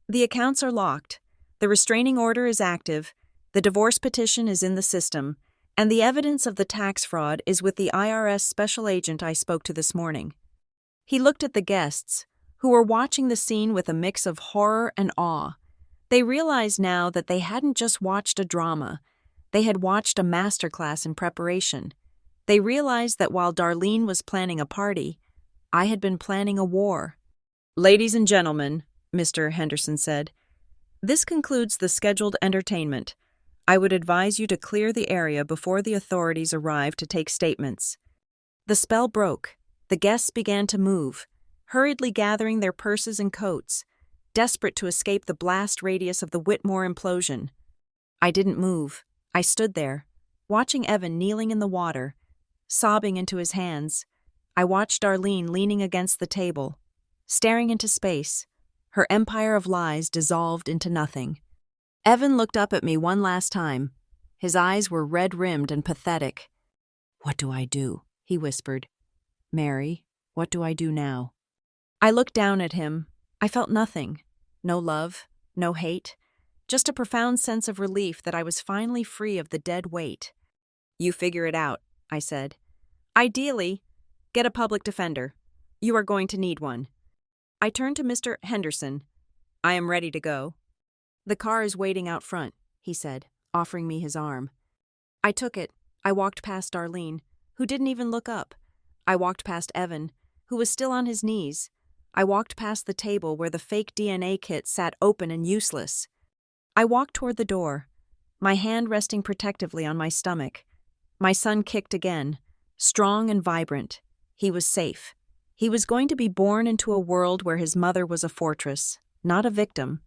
"The accounts are locked. The restraining order is active. The divorce petition is in the system. And the evidence of the tax fraud is with the IRS special agent I spoke to this morning." He looked at the guests, who were watching the scene with a mix of horror and awe. They realized now that they hadn't just watched a drama. They had watched a masterclass in preparation. They realized that while Darlene was planning a party, I had been planning a war. "Ladies and gentlemen," Mr. Henderson said, "this concludes the scheduled entertainment. I would advise you to clear the area before the authorities arrive to take statements." The spell broke. The guests began to move, hurriedly gathering their purses and coats, desperate to escape the blast radius of the Whitmore implosion. I didn't move. I stood there, watching Evan kneeling in the water, sobbing into his hands. I watched Darlene leaning against the table, staring into space, her empire of lies dissolved into nothing. Evan looked up at me one last time. His eyes were red-rimmed and pathetic. "What do I do?" he whispered. "Mary, what do I do now?" I looked down at him. I felt nothing. No love, no hate. just a profound sense of relief that I was finally free of the dead weight. "You figure it out," I said. "Ideally, get a public defender. You are going to need one." I turned to Mr. Henderson. "I am ready to go." "The car is waiting out front," he said, offering me his arm. I took it. I walked past Darlene, who didn't even look up. I walked past Evan, who was still on his knees. I walked past the table where the fake DNA kit sat open and useless. I walked toward the door, my hand resting protectively on my stomach. My son kicked again, strong and vibrant. He was safe. He was going to be born into a world where his mother was a fortress, not a victim.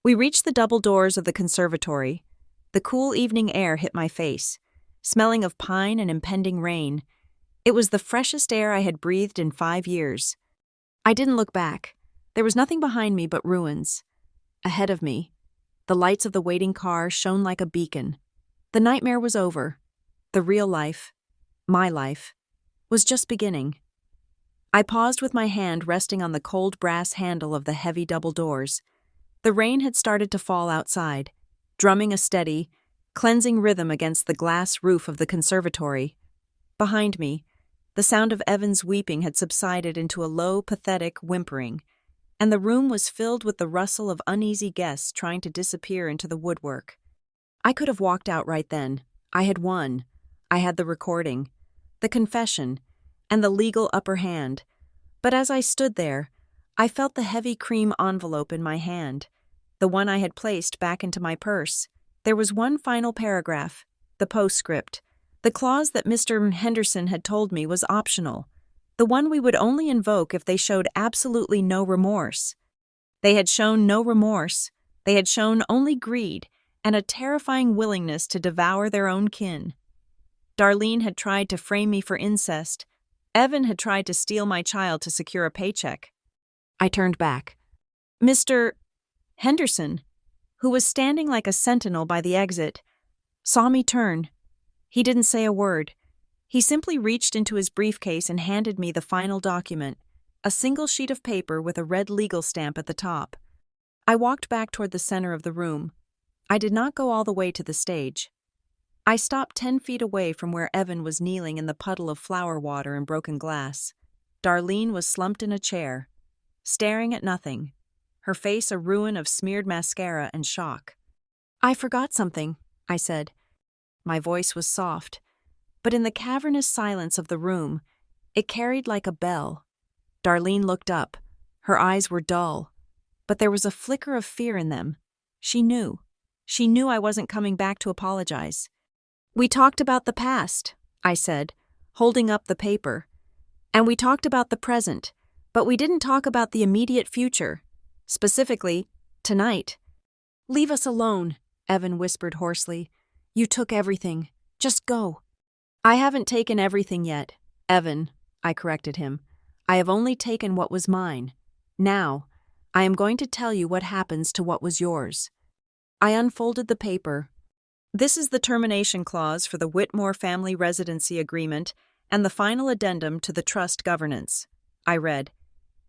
We reached the double doors of the conservatory. The cool evening air hit my face, smelling of pine and impending rain. It was the freshest air I had breathed in 5 years. I didn't look back. There was nothing behind me but ruins. Ahead of me, the lights of the waiting car shone like a beacon. The nightmare was over. The real life, my life, was just beginning. I paused with my hand resting on the cold brass handle of the heavy double doors. The rain had started to fall outside, drumming a steady, cleansing rhythm against the glass roof of the conservatory. Behind me, the sound of Evan's weeping had subsided into a low, pathetic whimpering, and the room was filled with the rustle of uneasy guests trying to disappear into the woodwork. I could have walked out right then. I had won. I had the recording, the confession, and the legal upper hand. But as I stood there, I felt the heavy cream envelope in my hand, the one I had placed back into my purse. There was one final paragraph, the postscript, the clause that Mr. Henderson had told me was optional, the one we would only invoke if they showed absolutely no remorse. They had shown no remorse. They had shown only greed and a terrifying willingness to devour their own kin. Darlene had tried to frame me for incest. Evan had tried to steal my child to secure a paycheck. I turned back. Mr. Henderson, who was standing like a sentinel by the exit, saw me turn. He didn't say a word. He simply reached into his briefcase and handed me the final document, a single sheet of paper with a red legal stamp at the top. I walked back toward the center of the room. I did not go all the way to the stage. I stopped 10 feet away from where Evan was kneeling in the puddle of flower water and broken glass. Darlene was slumped in a chair, staring at nothing, her face a ruin of smeared mascara and shock. "I forgot something," I said. My voice was soft, but in the cavernous silence of the room, it carried like a bell. Darlene looked up. Her eyes were dull, but there was a flicker of fear in them. She knew. She knew I wasn't coming back to apologize. "We talked about the past," I said, holding up the paper. "And we talked about the present, but we didn't talk about the immediate future. Specifically, tonight." "Leave us alone," Evan whispered hoarsely. "You took everything. Just go." "I haven't taken everything yet, Evan," I corrected him. "I have only taken what was mine. Now, I am going to tell you what happens to what was yours." I unfolded the paper. "This is the termination clause for the Whitmore Family Residency Agreement and the final addendum to the trust governance," I read.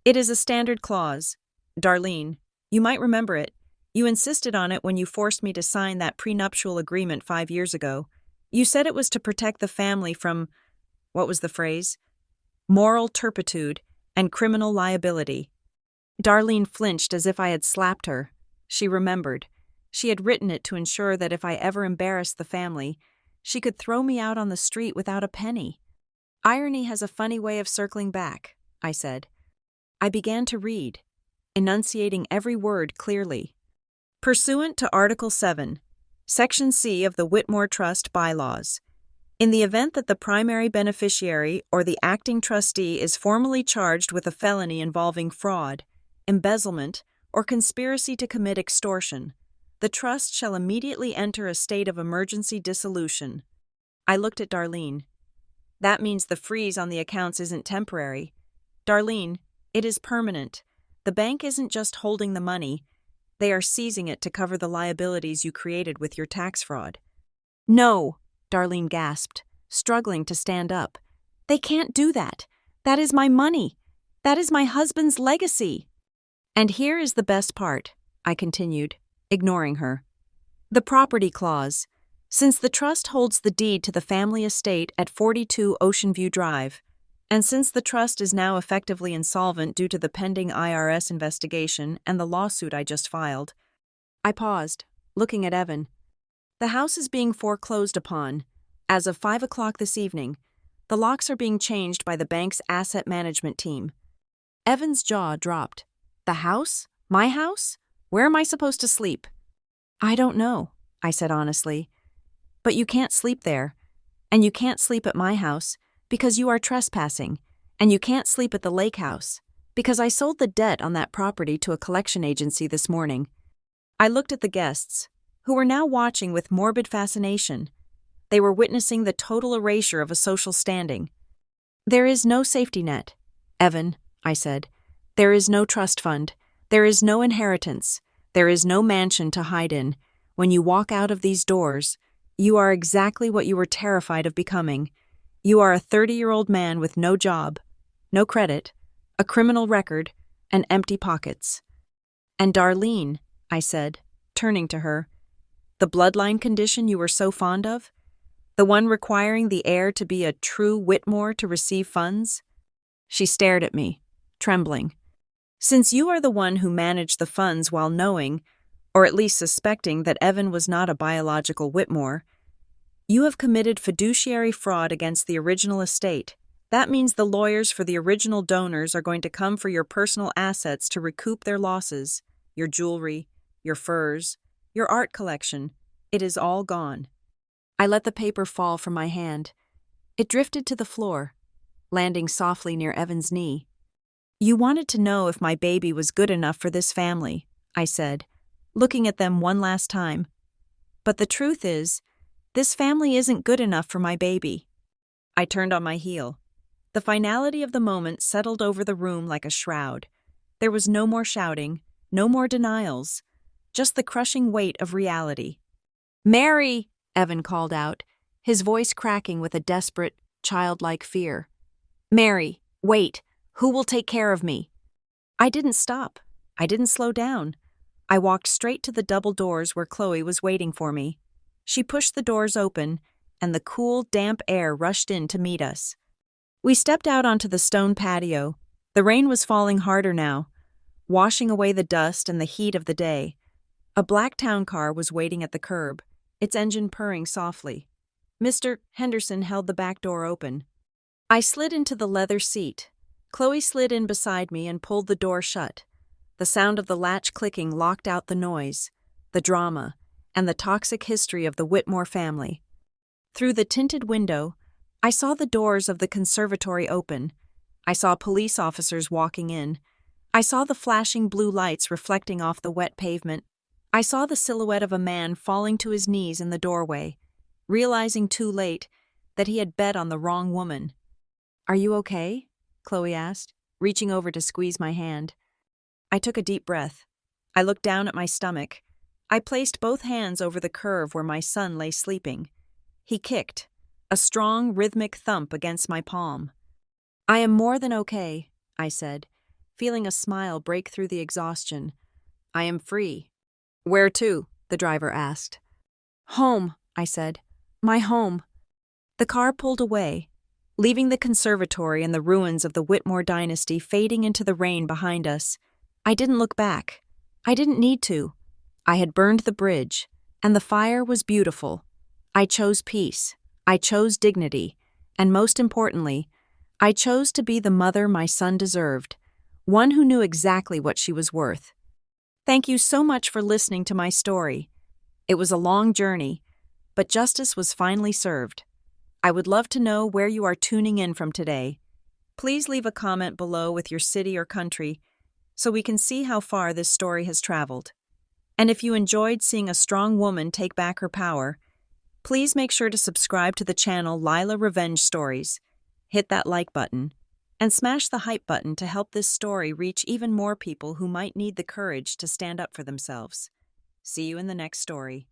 "It is a standard clause. Darlene, you might remember it. You insisted on it when you forced me to sign that prenuptial agreement 5 years ago. You said it was to protect the family from, what was the phrase? Moral turpitude and criminal liability." Darlene flinched as if I had slapped her. She remembered. She had written it to ensure that if I ever embarrassed the family, she could throw me out on the street without a penny. "Irony has a funny way of circling back," I said. I began to read, enunciating every word clearly. "Pursuant to Article 7, Section C of the Whitmore Trust Bylaws, in the event that the primary beneficiary or the acting trustee is formally charged with a felony involving fraud, embezzlement, or conspiracy to commit extortion, the trust shall immediately enter a state of emergency dissolution." I looked at Darlene. "That means the freeze on the accounts isn't temporary. Darlene, it is permanent. The bank isn't just holding the money. They are seizing it to cover the liabilities you created with your tax fraud." "No," Darlene gasped, struggling to stand up. "They can't do that. That is my money. That is my husband's legacy." "And here is the best part," I continued. ignoring her. The property clause. Since the trust holds the deed to the family estate at 42 Ocean View Drive, and since the trust is now effectively insolvent due to the pending IRS investigation and the lawsuit I just filed, I paused, looking at Evan. The house is being foreclosed upon. As of 5 o'clock this evening, the locks are being changed by the bank's asset management team. Evan's jaw dropped. The house? My house? Where am I supposed to sleep? I don't know, I said honestly. But you can't sleep there. And you can't sleep at my house because you are trespassing. And you can't sleep at the lake house because I sold the debt on that property to a collection agency this morning. I looked at the guests, who were now watching with morbid fascination. They were witnessing the total erasure of a social standing. There is no safety net, Evan, I said. There is no trust fund. There is no inheritance. There is no mansion to hide in. When you walk out of these doors, you are exactly what you were terrified of becoming. You are a 30-year-old man with no job, no credit, a criminal record, and empty pockets. And Darlene, I said, turning to her, the bloodline condition you were so fond of? The one requiring the heir to be a true Whitmore to receive funds? She stared at me, trembling. Since you are the one who managed the funds while knowing, or at least suspecting that Evan was not a biological Whitmore, you have committed fiduciary fraud against the original estate. That means the lawyers for the original donors are going to come for your personal assets to recoup their losses, your jewelry, your furs, your art collection. It is all gone. I let the paper fall from my hand. It drifted to the floor, landing softly near Evan's knee. You wanted to know if my baby was good enough for this family, I said, looking at them one last time. But the truth is, this family isn't good enough for my baby. I turned on my heel. The finality of the moment settled over the room like a shroud. There was no more shouting, no more denials, just the crushing weight of reality. Mary! Evan called out, his voice cracking with a desperate, childlike fear. Mary, wait! Who will take care of me? I didn't stop. I didn't slow down. I walked straight to the double doors where Chloe was waiting for me. She pushed the doors open, and the cool, damp air rushed in to meet us. We stepped out onto the stone patio. The rain was falling harder now, washing away the dust and the heat of the day. A black town car was waiting at the curb, its engine purring softly. Mr. Henderson held the back door open. I slid into the leather seat. Chloe slid in beside me and pulled the door shut. The sound of the latch clicking locked out the noise, the drama, and the toxic history of the Whitmore family. Through the tinted window, I saw the doors of the conservatory open. I saw police officers walking in. I saw the flashing blue lights reflecting off the wet pavement. I saw the silhouette of a man falling to his knees in the doorway, realizing too late that he had bet on the wrong woman. Are you okay? Chloe asked, reaching over to squeeze my hand. I took a deep breath. I looked down at my stomach. I placed both hands over the curve where my son lay sleeping. He kicked, a strong, rhythmic thump against my palm. I am more than okay, I said, feeling a smile break through the exhaustion. I am free. Where to? The driver asked. Home, I said. My home. The car pulled away, leaving the conservatory and the ruins of the Whitmore dynasty fading into the rain behind us. I didn't look back. I didn't need to. I had burned the bridge, and the fire was beautiful. I chose peace. I chose dignity. And most importantly, I chose to be the mother my son deserved, one who knew exactly what she was worth. Thank you so much for listening to my story. It was a long journey, but justice was finally served. I would love to know where you are tuning in from today. Please leave a comment below with your city or country so we can see how far this story has traveled. And if you enjoyed seeing a strong woman take back her power, please make sure to subscribe to the channel Lila Revenge Stories, hit that like button, and smash the hype button to help this story reach even more people who might need the courage to stand up for themselves. See you in the next story.